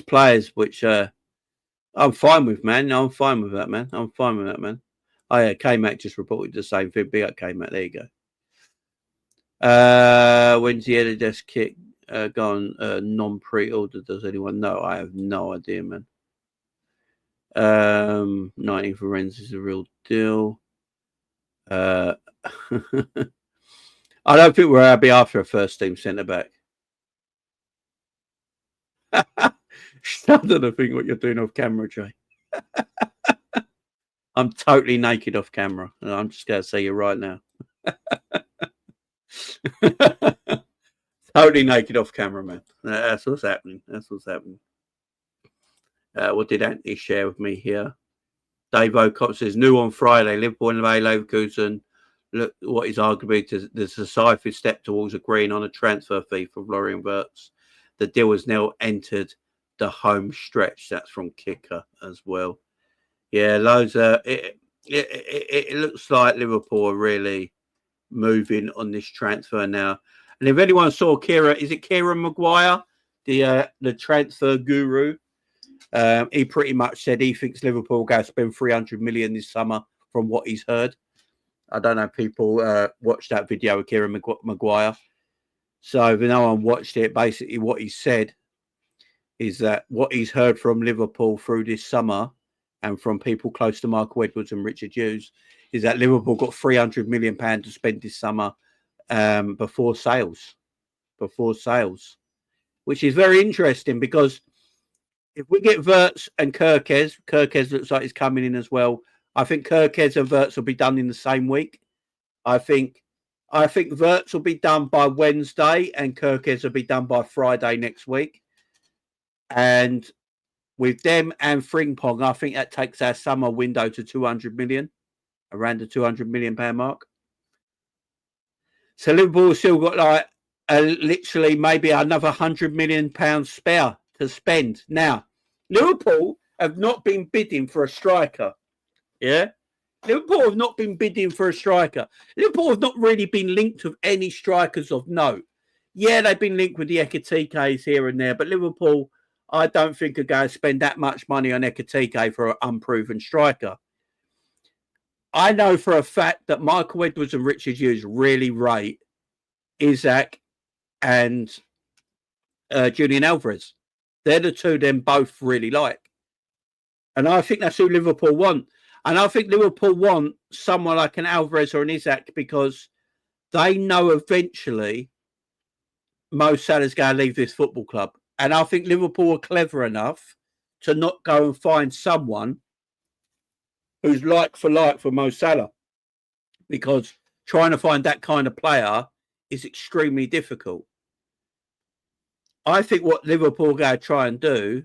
players, which I'm fine with, man. I'm fine with that, man. Oh, yeah, K-Mac just reported the same thing. Big up, K-Mac. There you go. When's the Adidas kit gone non-pre-order? Does anyone know? I have no idea, man. 19 for Rennes is a real deal. I don't think we're happy after a first-team centre-back. Shudder to think what you're doing off camera, Jay. I'm totally naked off camera. I'm just going to say you right now. Totally naked off camera, man. That's what's happening. What did Anthony share with me here? Dave O'Cott says, new on Friday, Liverpool and Leverkusen. Look what is arguably the decisive step towards agreeing on a transfer fee for Florian Wirtz. The deal has now entered the home stretch. That's from Kicker as well. Yeah, loads of it looks like Liverpool are really moving on this transfer now. And if anyone saw Kieran Maguire, the transfer guru? He pretty much said he thinks Liverpool will go to spend 300 million this summer from what he's heard. I don't know if people watched that video with Kieran Maguire. So if no one watched it, basically what he said is that what he's heard from Liverpool through this summer and from people close to Michael Edwards and Richard Hughes is that Liverpool got £300 million to spend this summer before sales, which is very interesting because If we get Wirtz and Kerkez looks like he's coming in as well. I think Kerkez and Wirtz will be done in the same week. I think Wirtz will be done by Wednesday and Kerkez will be done by Friday next week. And with them and Frimpong, I think that takes our summer window to 200 million, around the 200 million pound mark. So Liverpool still got like literally maybe another 100 million pounds spare to spend. Now, Liverpool have not been bidding for a striker. Yeah. Liverpool have not been bidding for a striker. Liverpool have not really been linked with any strikers of note. Yeah, they've been linked with the Ekitikes here and there, but Liverpool, I don't think are going to spend that much money on Ekitike for an unproven striker. I know for a fact that Michael Edwards and Richard Hughes really rate Isaac and Julian Alvarez. They're the two them both really like. And I think that's who Liverpool want. And I think Liverpool want someone like an Alvarez or an Isaac because they know eventually Mo Salah's going to leave this football club. And I think Liverpool are clever enough to not go and find someone who's like for Mo Salah. Because trying to find that kind of player is extremely difficult. I think what Liverpool are going to try and do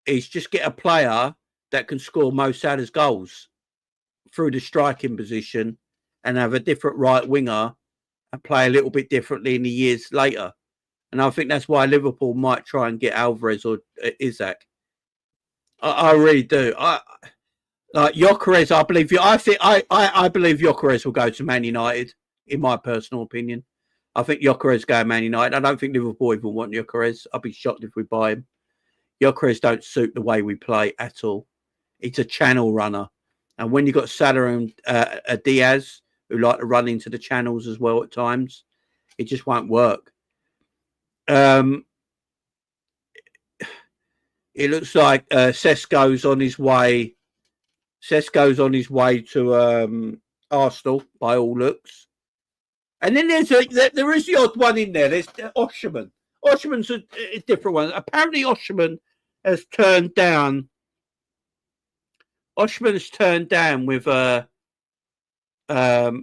is just get a player that can score Mo Salah's goals through the striking position and have a different right winger and play a little bit differently in the years later. And I think that's why Liverpool might try and get Alvarez or Isaac. I really do. Like Gyökeres, I believe. I believe Gyökeres will go to Man United. In my personal opinion, I think Gyökeres go to Man United. I don't think Liverpool even want Gyökeres. I'd be shocked if we buy him. Gyökeres don't suit the way we play at all. It's a channel runner, and when you've got Salah and a Diaz who like to run into the channels as well at times, it just won't work. It looks like Sesko's on his way. Sesko's on his way to Arsenal by all looks. And then there is the odd one in there. There's Osherman. Osherman's a different one. Apparently Osherman has turned down. Osherman's turned down with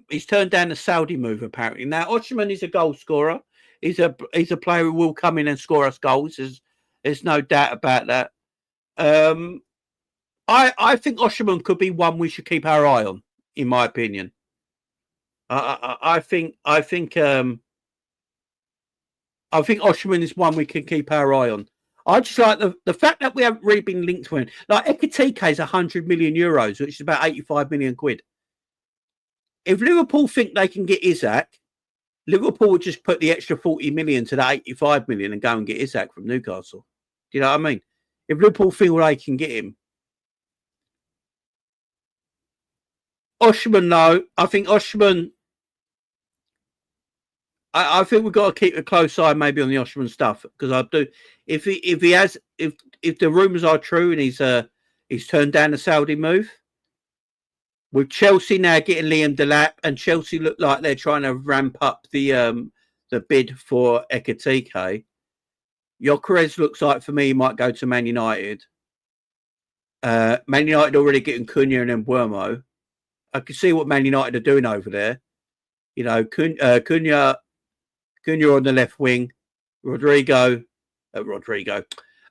he's turned down the Saudi move apparently. Now Osherman is a goal scorer. He's a player who will come in and score us goals. There's no doubt about that. I think Osherman could be one we should keep our eye on, in my opinion. I think Osherman is one we can keep our eye on. I just like the fact that we haven't really been linked to him. Like Ekitike is 100 million euros, which is about 85 million quid. If Liverpool think they can get Isaac, Liverpool would just put the extra 40 million to that 85 million and go and get Isaac from Newcastle. Do you know what I mean? If Liverpool feel they can get him. Osherman, no. I think Osherman... I think we've got to keep a close eye maybe on the Osherman stuff because I do. If the rumours are true and he's turned down the Saudi move, with Chelsea now getting Liam Delap and Chelsea look like they're trying to ramp up the bid for Ekitike. Gyökeres looks like for me he might go to Man United. Man United already getting Cunha and Mbeumo. I can see what Man United are doing over there. You know, Cunha on the left wing, Rodrygo,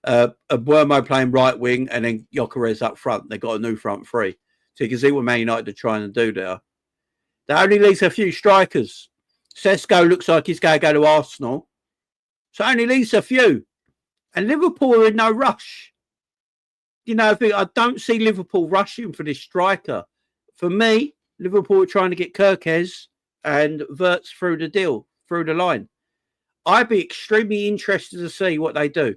Mbeumo playing right wing, and then Gyökeres up front. They've got a new front three. So you can see what Man United are trying to do there. That only leaves a few strikers. Sesko looks like he's going to go to Arsenal. So only leaves a few. And Liverpool are in no rush. You know, I don't see Liverpool rushing for this striker. For me, Liverpool are trying to get Kerkez and Wirtz through the deal, through the line. I'd be extremely interested to see what they do.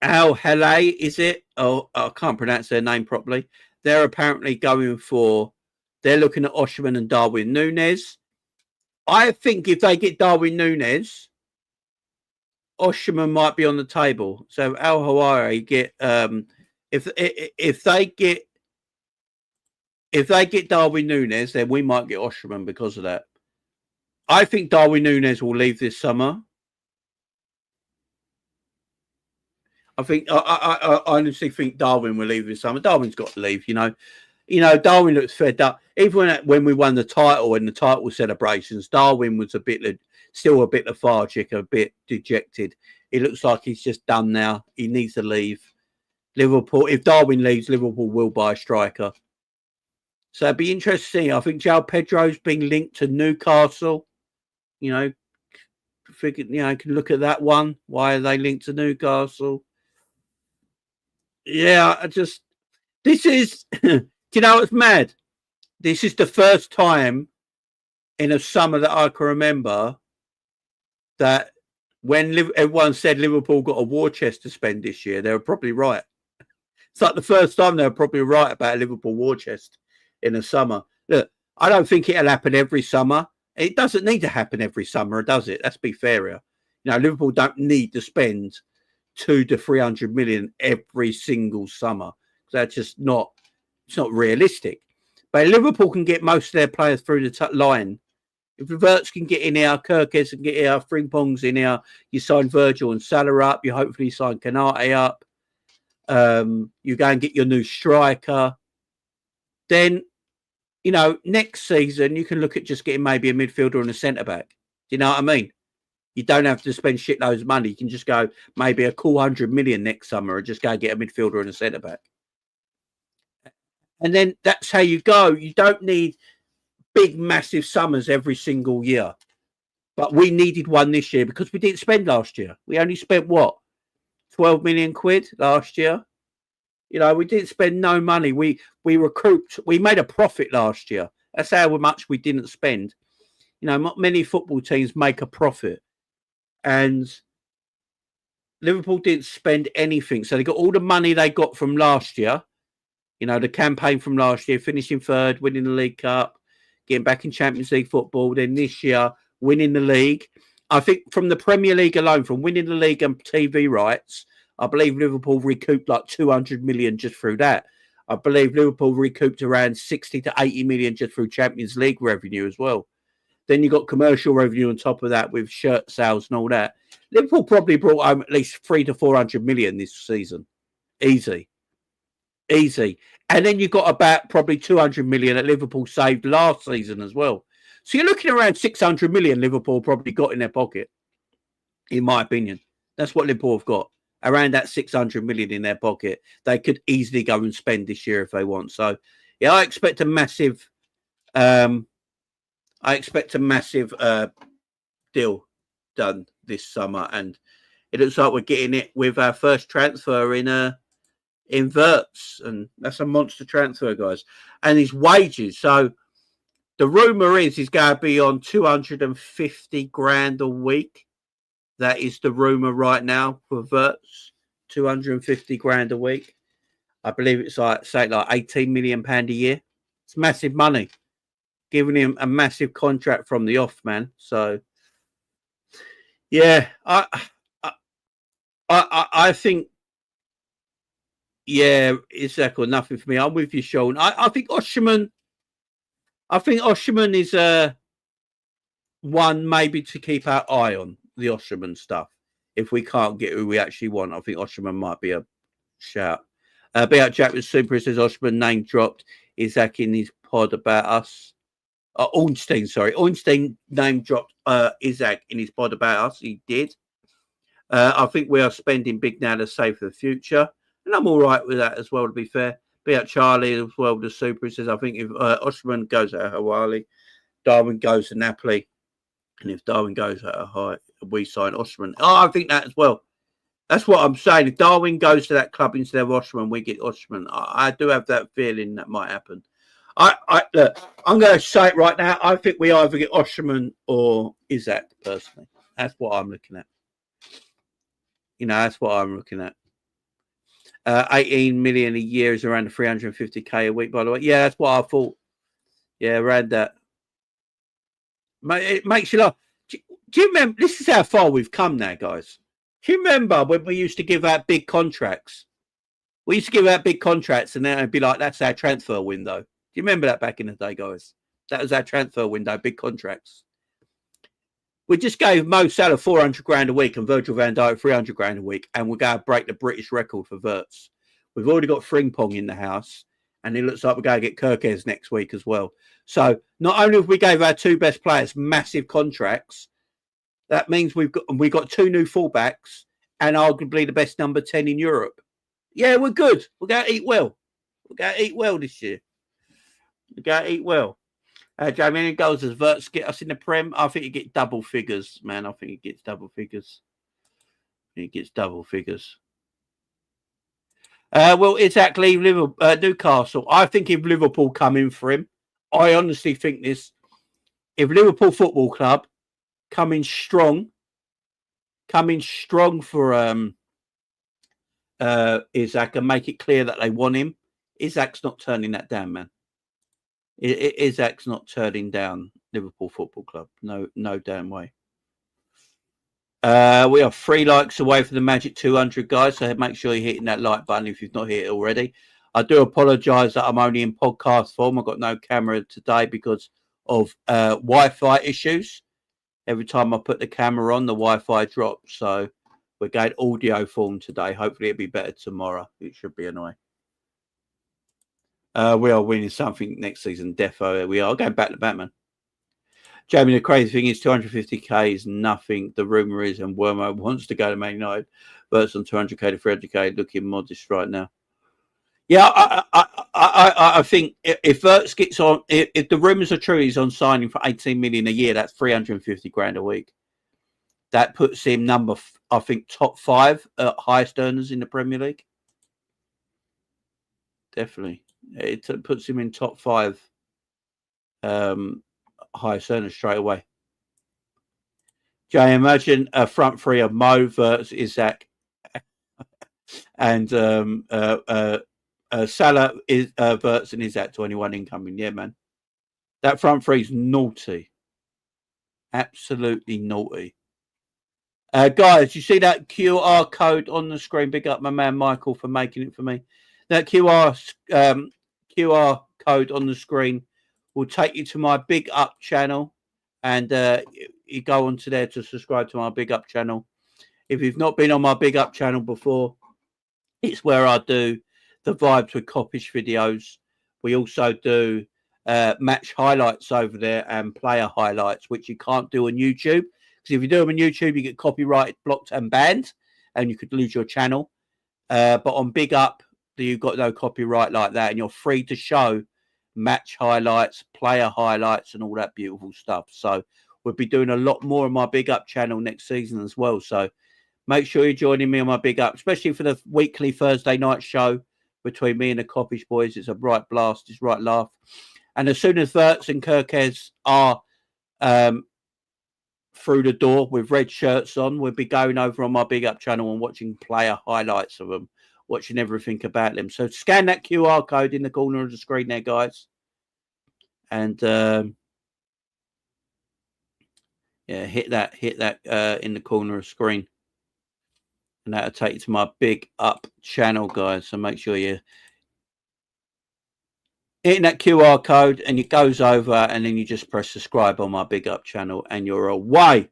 Al Halay, is it? Oh, I can't pronounce their name properly. They're apparently they're looking at Osherman and Darwin Núñez. I think if they get Darwin Núñez, Osherman might be on the table. So Al Halay get if they get Darwin Núñez, then we might get Osherman because of that. I think Darwin Núñez will leave this summer. I think I honestly think Darwin will leave this summer. Darwin's got to leave. Darwin looks fed up. Even when we won the title and the title celebrations, Darwin was still a bit lethargic, a bit dejected. It looks like he's just done now. He needs to leave. Liverpool, if Darwin leaves, Liverpool will buy a striker. So it'd be interesting. I think João Pedro's being linked to Newcastle. Can look at that one. Why are they linked to Newcastle? Yeah, this is, do you know what's mad? This is the first time in a summer that I can remember that when everyone said Liverpool got a war chest to spend this year, they were probably right. It's like the first time they were probably right about a Liverpool war chest in the summer. Look, I don't think it'll happen every summer. It doesn't need to happen every summer, does it? Let's be fair here. Liverpool don't need to spend 200 to 300 million every single summer. That's just not. It's not realistic. But Liverpool can get most of their players through the line. If Wirtz can get in here, Kerkez can get here, Frimpong's in here, you sign Virgil and Salah up, you hopefully sign Kanate up, you go and get your new striker, then, next season you can look at just getting maybe a midfielder and a centre-back. Do you know what I mean? You don't have to spend shitloads of money. You can just go maybe a cool 100 million next summer and just go get a midfielder and a centre-back. And then that's how you go. You don't need big, massive summers every single year. But we needed one this year because we didn't spend last year. We only spent, 12 million quid last year? We didn't spend no money. We recouped. We made a profit last year. That's how much we didn't spend. Not many football teams make a profit. And Liverpool didn't spend anything. So they got all the money they got from last year. The campaign from last year, finishing third, winning the League Cup, getting back in Champions League football. Then this year, winning the league. I think from the Premier League alone, from winning the league and TV rights, I believe Liverpool recouped like 200 million just through that. I believe Liverpool recouped around 60 to 80 million just through Champions League revenue as well. Then you got commercial revenue on top of that with shirt sales and all that. Liverpool probably brought home at least 300 to 400 million this season. Easy. And then you got about probably 200 million that Liverpool saved last season as well. So you're looking around 600 million Liverpool probably got in their pocket, in my opinion. That's what Liverpool have got. Around that 600 million in their pocket. They could easily go and spend this year if they want. So, yeah, I expect a massive deal done this summer. And it looks like we're getting it with our first transfer in Wirtz, and that's a monster transfer, guys. And his wages. So the rumour is he's going to be on 250 grand a week. That is the rumour right now for Wirtz. 250 grand a week. I believe it's like 18 million pound a year. It's massive money. Giving him a massive contract from the off, man. So yeah, I think. Yeah, Isaac or nothing for me. I'm with you, Sean. I think Osherman is one maybe to keep our eye on, the Osherman stuff. If we can't get who we actually want, I think Osherman might be a shout. Be out Jack with Super says Osherman name dropped Isaac in his pod about us. Ornstein name dropped Isaac in his pod about us. He did. I think we are spending big now to save for the future. And I'm all right with that as well, to be fair. Be out Charlie as well, the Super says, I think if Osherman goes at Hawaii, Darwin goes to Napoli. And if Darwin goes at a high, we sign Osherman. Oh, I think that as well. That's what I'm saying. If Darwin goes to that club instead of Osherman, we get Osherman. I do have that feeling that might happen. Look, I'm going to say it right now. I think we either get Osherman or Isaac, personally. That's what I'm looking at. That's what I'm looking at. 18 million a year is around 350k a week, by the way. Yeah, that's what I thought. Yeah, around that. It makes you laugh. Do you remember? This is how far we've come now, guys. Do you remember when we used to give out big contracts? We used to give out big contracts and then it'd be like, that's our transfer window. Do you remember that back in the day, guys? That was our transfer window, big contracts. We just gave Mo Salah 400 grand a week and Virgil van Dijk 300 grand a week, and we're going to break the British record for Wirtz. We've already got Frimpong in the house, and it looks like we're going to get Kerkez next week as well. So not only have we gave our two best players massive contracts, that means we've got two new fullbacks and arguably the best number 10 in Europe. Yeah, we're good. We're going to eat well. We're going to eat well this year. We're going to eat well. Jamie, any goals does Wirtz get us in the Prem? I think he gets double figures, man. I think he gets double figures. He gets double figures. Well, exactly. Newcastle. I think if Liverpool come in for him, I honestly think this. If Liverpool Football Club come in strong for Isaac and make it clear that they want him, Isaac's not turning that down, man. Isaac's not turning down Liverpool Football Club. No damn way. We are 3 likes away from the magic 200, guys. So make sure you're hitting that like button if you've not hit it already. I do apologise that I'm only in podcast form. I've got no camera today because of Wi-Fi issues. Every time I put the camera on, the Wi-Fi drops. So we're going audio form today. Hopefully it'll be better tomorrow. It should be annoying. We are winning something next season, defo. We are going back to Batman. Jamie, the crazy thing is 250k is nothing. The rumour is, and Wormo wants to go to Man United, but it's on 200k to 300k, looking modest right now. Yeah, I think if Wirtz gets on, if the rumours are true, he's on signing for 18 million a year. That's 350 grand a week. That puts him I think, top 5 highest earners in the Premier League. Definitely. It puts him in top 5 highest earners straight away. Jay, imagine a front three of Mo, Wirtz, Isaac, and Salah, Wirtz, and Isaac 21 incoming. Yeah, man. That front three's naughty. Absolutely naughty. Guys, you see that QR code on the screen? Big up my man Michael for making it for me. That QR code on the screen will take you to my Big Up channel, and you go onto there to subscribe to my Big Up channel. If you've not been on my Big Up channel before, it's where I do the Vibes with Coppish videos. We also do match highlights over there and player highlights, which you can't do on YouTube. Because if you do them on YouTube, you get copyrighted, blocked, and banned, and you could lose your channel. But on Big Up, you've got no copyright like that, and you're free to show match highlights, player highlights, and all that beautiful stuff. So we'll be doing a lot more on my Big Up channel next season as well. So make sure you're joining me on my Big Up, especially for the weekly Thursday night show between me and the Coppish boys. It's a bright blast. It's right laugh. And as soon as Wirtz and Kerkez are through the door with red shirts on, we'll be going over on my Big Up channel and watching player highlights of them, watching everything about them. So scan that QR code in the corner of the screen there, guys. And hit that in the corner of the screen. And that'll take you to my Big Up channel, guys. So make sure you're hitting that QR code and it goes over, and then you just press subscribe on my Big Up channel and you're away.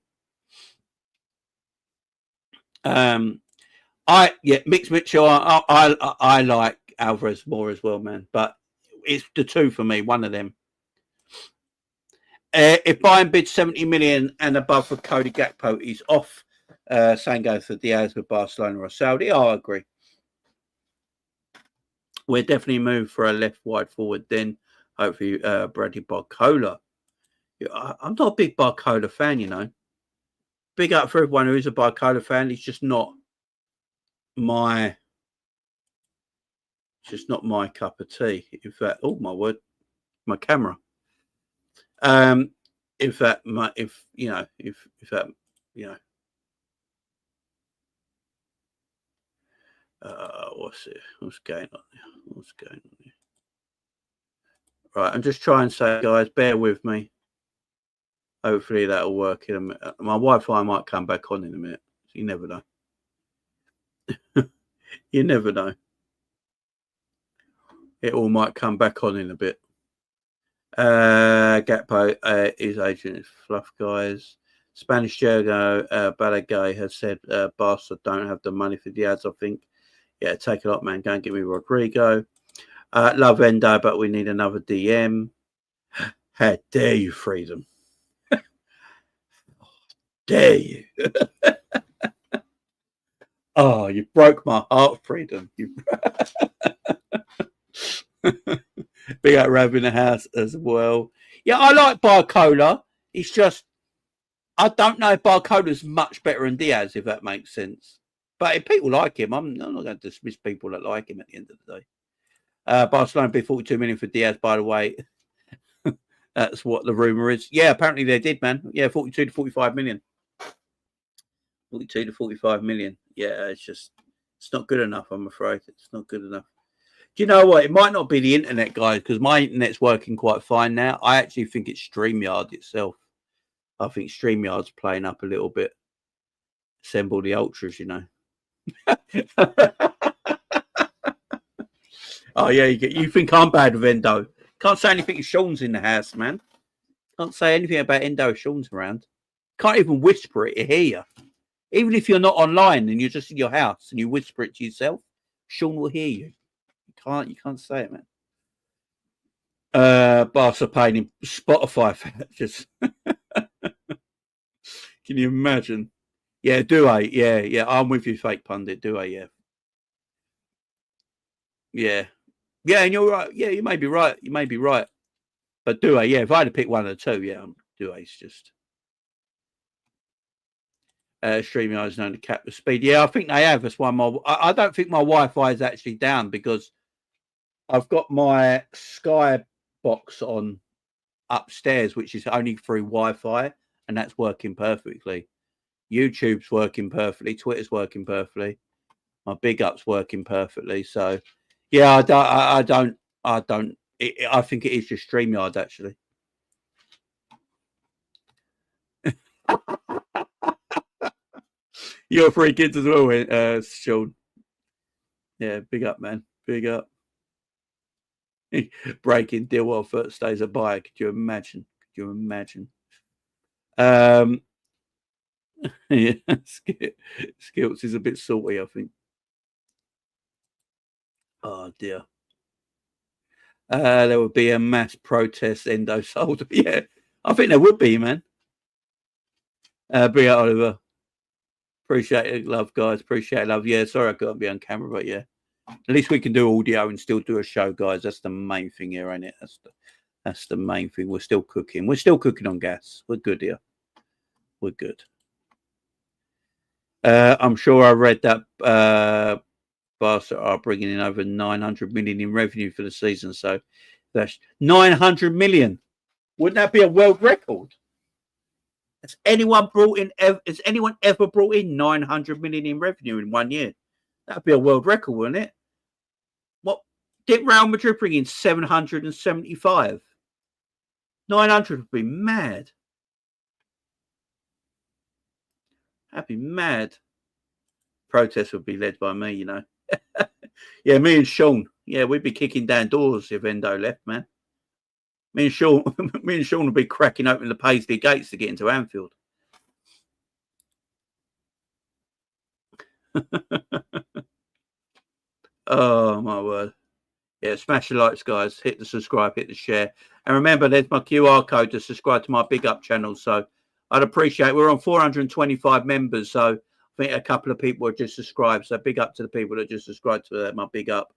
Mixed Mitchell, I like Alvarez more as well, man. But it's the two for me, one of them. If Bayern bids 70 million and above for Cody Gakpo, he's off. Same goes for Diaz with Barcelona or Saudi. I agree. We're definitely moved for a left wide forward then. Hopefully, Bradley Barcola. I'm not a big Barcola fan, you know. Big up for everyone who is a Barcola fan. He's just not my cup of tea. In fact, oh my word, my camera. What's going on here? Right, I'm just trying to say, guys, bear with me. Hopefully that'll work in a minute. My Wi-Fi might come back on in a minute. You never know. You never know. It all might come back on in a bit. Gakpo, his agent is fluff, guys. Spanish Diogo Balaguer has said Barca don't have the money for Diaz, I think. Yeah, take a lot, man. Go and give me Rodrygo. Love Endo, but we need another DM. How dare you, Freedom? Dare you? Oh, you broke my heart, Freedom. You... Big up Rav in the house as well. Yeah, I like Barcola. It's just, I don't know if Barcola's much better than Diaz, if that makes sense. But if people like him, I'm not going to dismiss people that like him at the end of the day. Barcelona bid 42 million for Diaz, by the way. That's what the rumour is. Yeah, apparently they did, man. Yeah, 42 to 45 million. 42 to 45 million. Yeah, it's not good enough, I'm afraid. It's not good enough. Do you know what? It might not be the internet, guys, because my internet's working quite fine now. I actually think it's StreamYard itself. I think StreamYard's playing up a little bit. Assemble the ultras, you know. Oh, yeah, you think I'm bad with Endo. Can't say anything if Sean's in the house, man. Can't say anything about Endo if Sean's around. Can't even whisper it to hear you. Even if you're not online and you're just in your house and you whisper it to yourself, Sean will hear you. You can't say it, man. Barca paying him Spotify for that. Just can you imagine? Yeah, do I? Yeah. I'm with you, fake pundit. Do I? Yeah. And you're right. Yeah, you may be right. But do I? Yeah, if I had to pick one of the two, yeah, do I? It's just StreamYard is known to cap the speed. Yeah, I think they have. That's why I don't think my Wi-Fi is actually down because I've got my Sky box on upstairs, which is only through Wi-Fi, and that's working perfectly. YouTube's working perfectly. Twitter's working perfectly. My big up's working perfectly. So, yeah, I think it is just StreamYard actually. You're 3 kids as well, Sean. Yeah, big up, man. Big up. Breaking deal while first days a buyer. Could you imagine? Yeah, Skilts is a bit salty, I think. Oh dear. There would be a mass protest Endo sold. Yeah, I think there would be, man. Bring out Oliver. Appreciate it, love, guys. Appreciate it, love. Yeah, sorry I couldn't be on camera, but yeah. At least we can do audio and still do a show, guys. That's the main thing here, ain't it? That's the main thing. We're still cooking. We're still cooking on gas. We're good here. We're good. I'm sure I read that Barca are bringing in over 900 million in revenue for the season. So that's 900 million. Wouldn't that be a world record? Has anyone ever brought in 900 million in revenue in 1 year? That'd be a world record, wouldn't it? What did Real Madrid bring in? 775. 900 would be mad. That'd be mad. Protest would be led by me, you know. Yeah, me and Sean. Yeah, we'd be kicking down doors if Endo left, man. Me and Sean would be cracking open the Paisley gates to get into Anfield. Oh my word. Yeah, smash the likes, guys. Hit the subscribe, hit the share. And remember, there's my QR code to subscribe to my Big Up channel. So I'd appreciate it. We're on 425 members. So I think a couple of people have just subscribed. So big up to the people that just subscribed to my Big Up.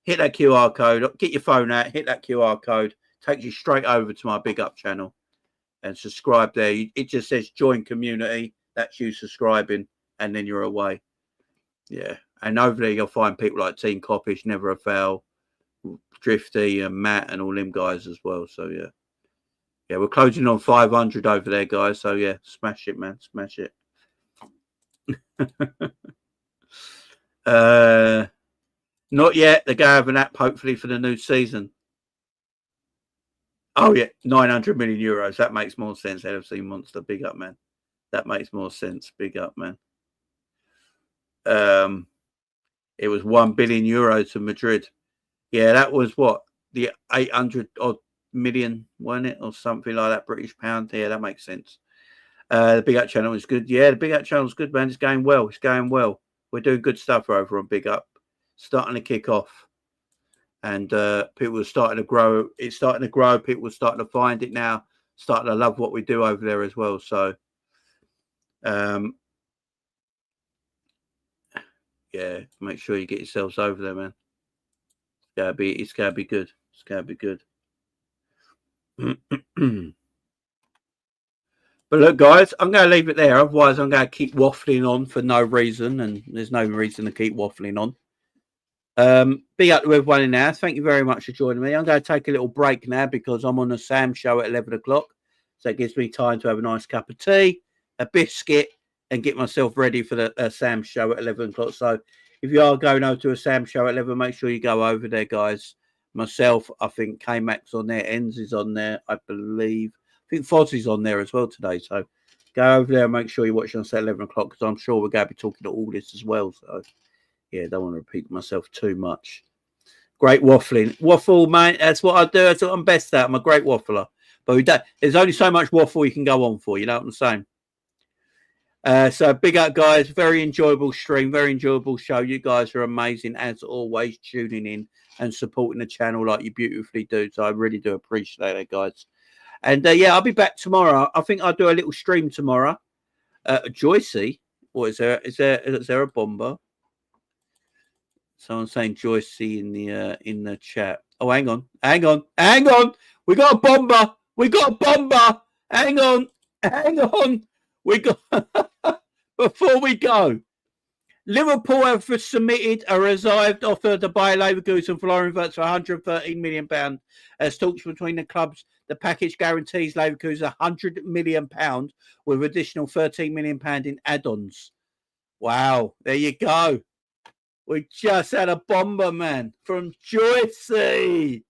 Hit that QR code. Get your phone out. Hit that QR code. Takes you straight over to my Big Up channel. And subscribe there. It just says join community. That's you subscribing. And then you're away. Yeah. And over there, you'll find people like Team Coppish, Never a Foul, Drifty, and Matt, and all them guys as well. So, yeah. Yeah, we're closing on 500 over there, guys. So, yeah, smash it, man. Smash it. Not yet. They're going to have an app, hopefully, for the new season. Oh, yeah. 900 million euros. That makes more sense. LFC Monster. Big up, man. That makes more sense. Big up, man. It was 1 billion euros to Madrid. Yeah, that was what? The 800 odd million, wasn't it? Or something like that, British pound. Yeah, that makes sense. The Big Up channel is good. Yeah, the Big Up channel is good, man. It's going well. It's going well. We're doing good stuff over on Big Up. Starting to kick off. And people are starting to grow. It's starting to grow. People are starting to find it now. Starting to love what we do over there as well. So, yeah, make sure you get yourselves over there, man. It's gotta be good. It's gotta be good. But look, guys, I'm going to leave it there. Otherwise, I'm going to keep waffling on for no reason, and there's no reason to keep waffling on. Big up to everyone in there. Thank you very much for joining me. I'm going to take a little break now because I'm on the Sam show at 11 o'clock. So it gives me time to have a nice cup of tea, a biscuit, and get myself ready for the Sam show at 11 o'clock. So if you are going over to a Sam show at 11, make sure you go over there, guys. Myself, I think K-Mac's on there. Enz is on there, I believe. I think Fozzie's on there as well today. So go over there and make sure you watch us at 11 o'clock because I'm sure we're going to be talking to all this as well. So, yeah, don't want to repeat myself too much. Great waffling. Waffle, mate. That's what I do. That's what I'm best at. I'm a great waffler. But we don't, there's only so much waffle you can go on for. You know what I'm saying? So big up, guys. Very enjoyable stream. Very enjoyable show. You guys are amazing, as always, tuning in and supporting the channel like you beautifully do. So I really do appreciate it, guys. And yeah, I'll be back tomorrow. I think I'll do a little stream tomorrow. Joycey, what is there? Is there a bomber? Someone's saying Joycey in the chat. Oh, hang on. We got a bomber. Hang on. We got before we go. Liverpool have submitted a reserved offer to buy Leverkusen and Florian Wirtz for £113 million. As talks between the clubs, the package guarantees Leverkusen £100 million with additional £13 million in add-ons. Wow, there you go. We just had a bomber, man, from Joycey.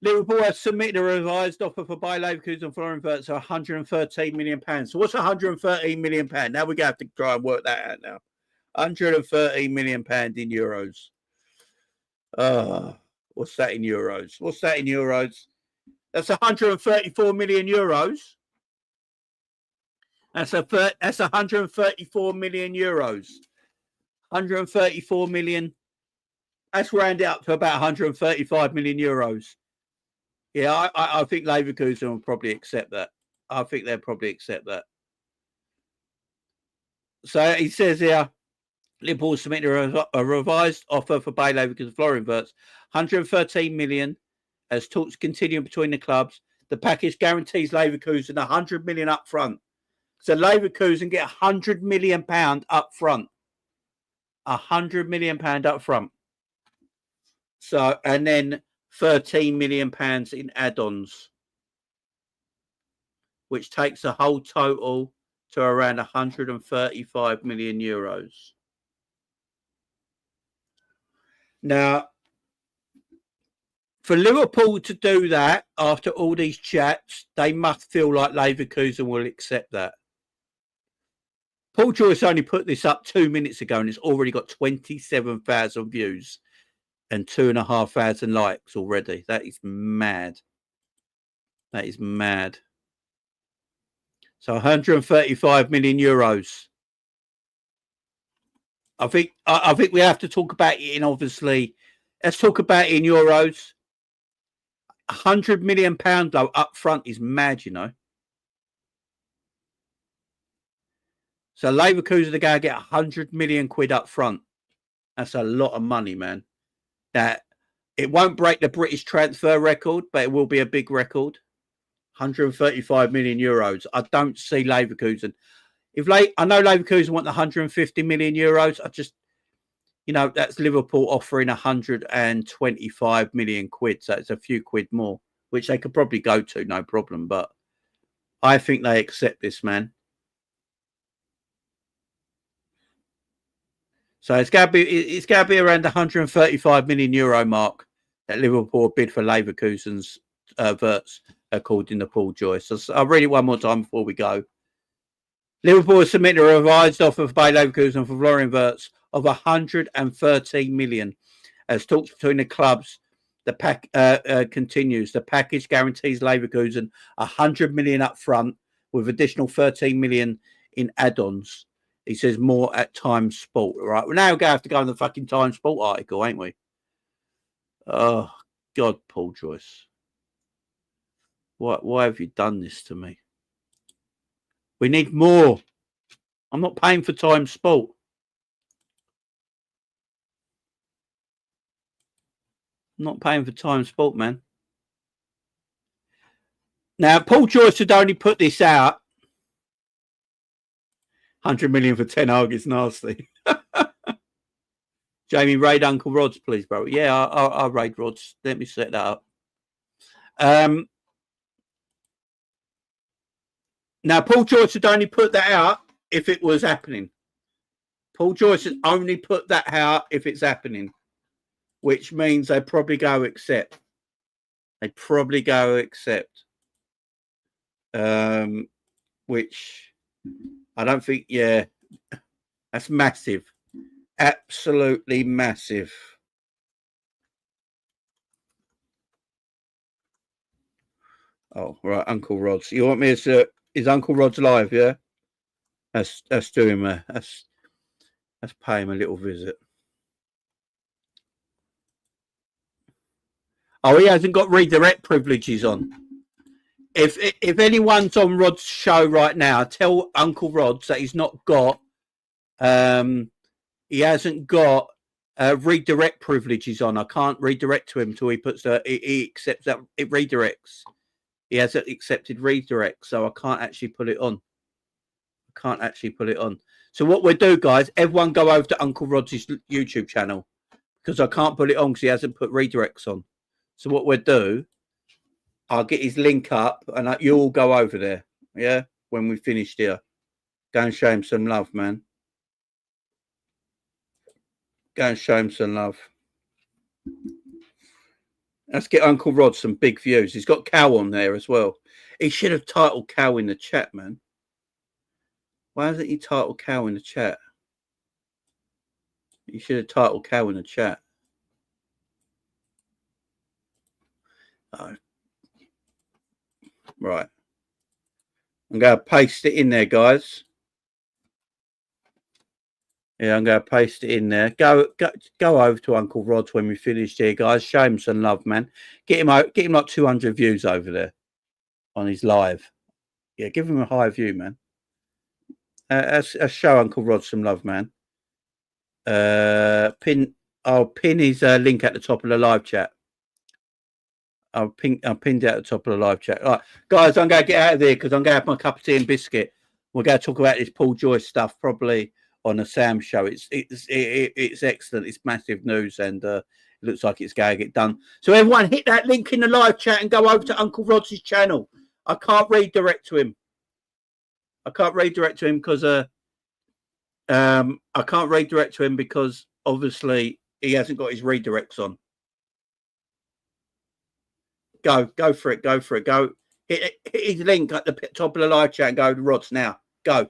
Liverpool have submitted a revised offer for buy Leverkusen and Florian Wirtz for £113 million. So what's £113 million? Now we're going to have to try and work that out now. £113 million in euros. What's that in euros? That's 134 million euros. That's 134 million euros. 134 million. That's rounded up to about 135 million euros. Yeah, I think Leverkusen will probably accept that. I think they'll probably accept that. So he says here, Liverpool submitted a revised offer for Bayer Leverkusen Florian Wirtz, 113 million, as talks continue between the clubs. The package guarantees Leverkusen 100 million up front. So Leverkusen get 100 million pound up front. 100 million pound up front. So, and then 13 million pounds in add-ons, which takes the whole total to around 135 million euros. Now, for Liverpool to do that after all these chats, they must feel like Leverkusen will accept that. Paul Joyce only put this up 2 minutes ago and it's already got 27,000 views and 2,500 likes already. That is mad. That is mad. So 135 million euros. I think we have to talk about it in, obviously. Let's talk about it in euros. 100 million pound though up front is mad, you know. So Leverkusen are going to get 100 million quid up front. That's a lot of money, man. That it won't break the British transfer record, but it will be a big record. 135 million euros. I don't see Leverkusen. I know Leverkusen want the 150 million euros. I just, you know, that's Liverpool offering 125 million quid. So it's a few quid more, which they could probably go to, no problem. But I think they accept this, man. So it's going to be around the 135 million euro mark that Liverpool bid for Leverkusen's Wirtz, according to Paul Joyce. So I'll read it one more time before we go. Liverpool has submitted a revised offer for Bayer Leverkusen for Florian Wirtz of 113 million. As talks between the clubs, the pack continues. The package guarantees Leverkusen 100 million up front with additional 13 million in add-ons. He says more at Time Sport. Right, we're now going to have to go on the fucking Time Sport article, ain't we? Oh, God, Paul Joyce. Why have you done this to me? We need more. I'm not paying for Time Sport. I'm not paying for Time Sport, man. Now, Paul Joyce had only put this out. 100 million for 10 Hag is nasty. Jamie, raid Uncle Rod's, please, bro. Yeah, I'll raid Rod's. Let me set that up. Now, Paul Joyce had only put that out if it was happening. Paul Joyce had only put that out if it's happening, which means they probably go accept. They probably go accept. Which I don't think, yeah, that's massive. Absolutely massive. Oh, right, Uncle Rod's. You want me to... Is Uncle Rod's live, yeah? Let's do him let's pay him a little visit. Oh, he hasn't got redirect privileges on. If anyone's on Rod's show right now, tell Uncle Rod's that he's not got he hasn't got redirect privileges on. I can't redirect to him till he puts he accepts that it redirects. He hasn't accepted redirect, so I can't actually put it on. So what we'll do, guys, everyone go over to Uncle Rod's YouTube channel because I can't put it on because he hasn't put redirects on. So what we'll do, I'll get his link up and you all go over there, yeah, when we finished here. Go and show him some love, man. Go and show him some love. Let's get Uncle Rod some big views. He's got Cal on there as well. He should have titled Cal in the chat, man. Why hasn't he titled Cal in the chat? He should have titled Cal in the chat. Oh. Right. I'm going to paste it in there, guys. Yeah, I'm going to paste it in there. Go over to Uncle Rod's when we finish here, guys. Show him some love, man. Get him like 200 views over there on his live. Yeah, give him a high view, man. Let's show Uncle Rod some love, man. I'll pin his link at the top of the live chat. I'll pinned it at the top of the live chat. All right, guys, I'm going to get out of there because I'm going to have my cup of tea and biscuit. We're going to talk about this Paul Joyce stuff probably on the Sam show. It's excellent. It's massive news, and it looks like it's going to get done. So everyone, hit that link in the live chat and go over to Uncle Rod's channel. I can't redirect to him. Because obviously he hasn't got his redirects on. Go for it. Go hit his link at the top of the live chat and go to Rod's now. Go.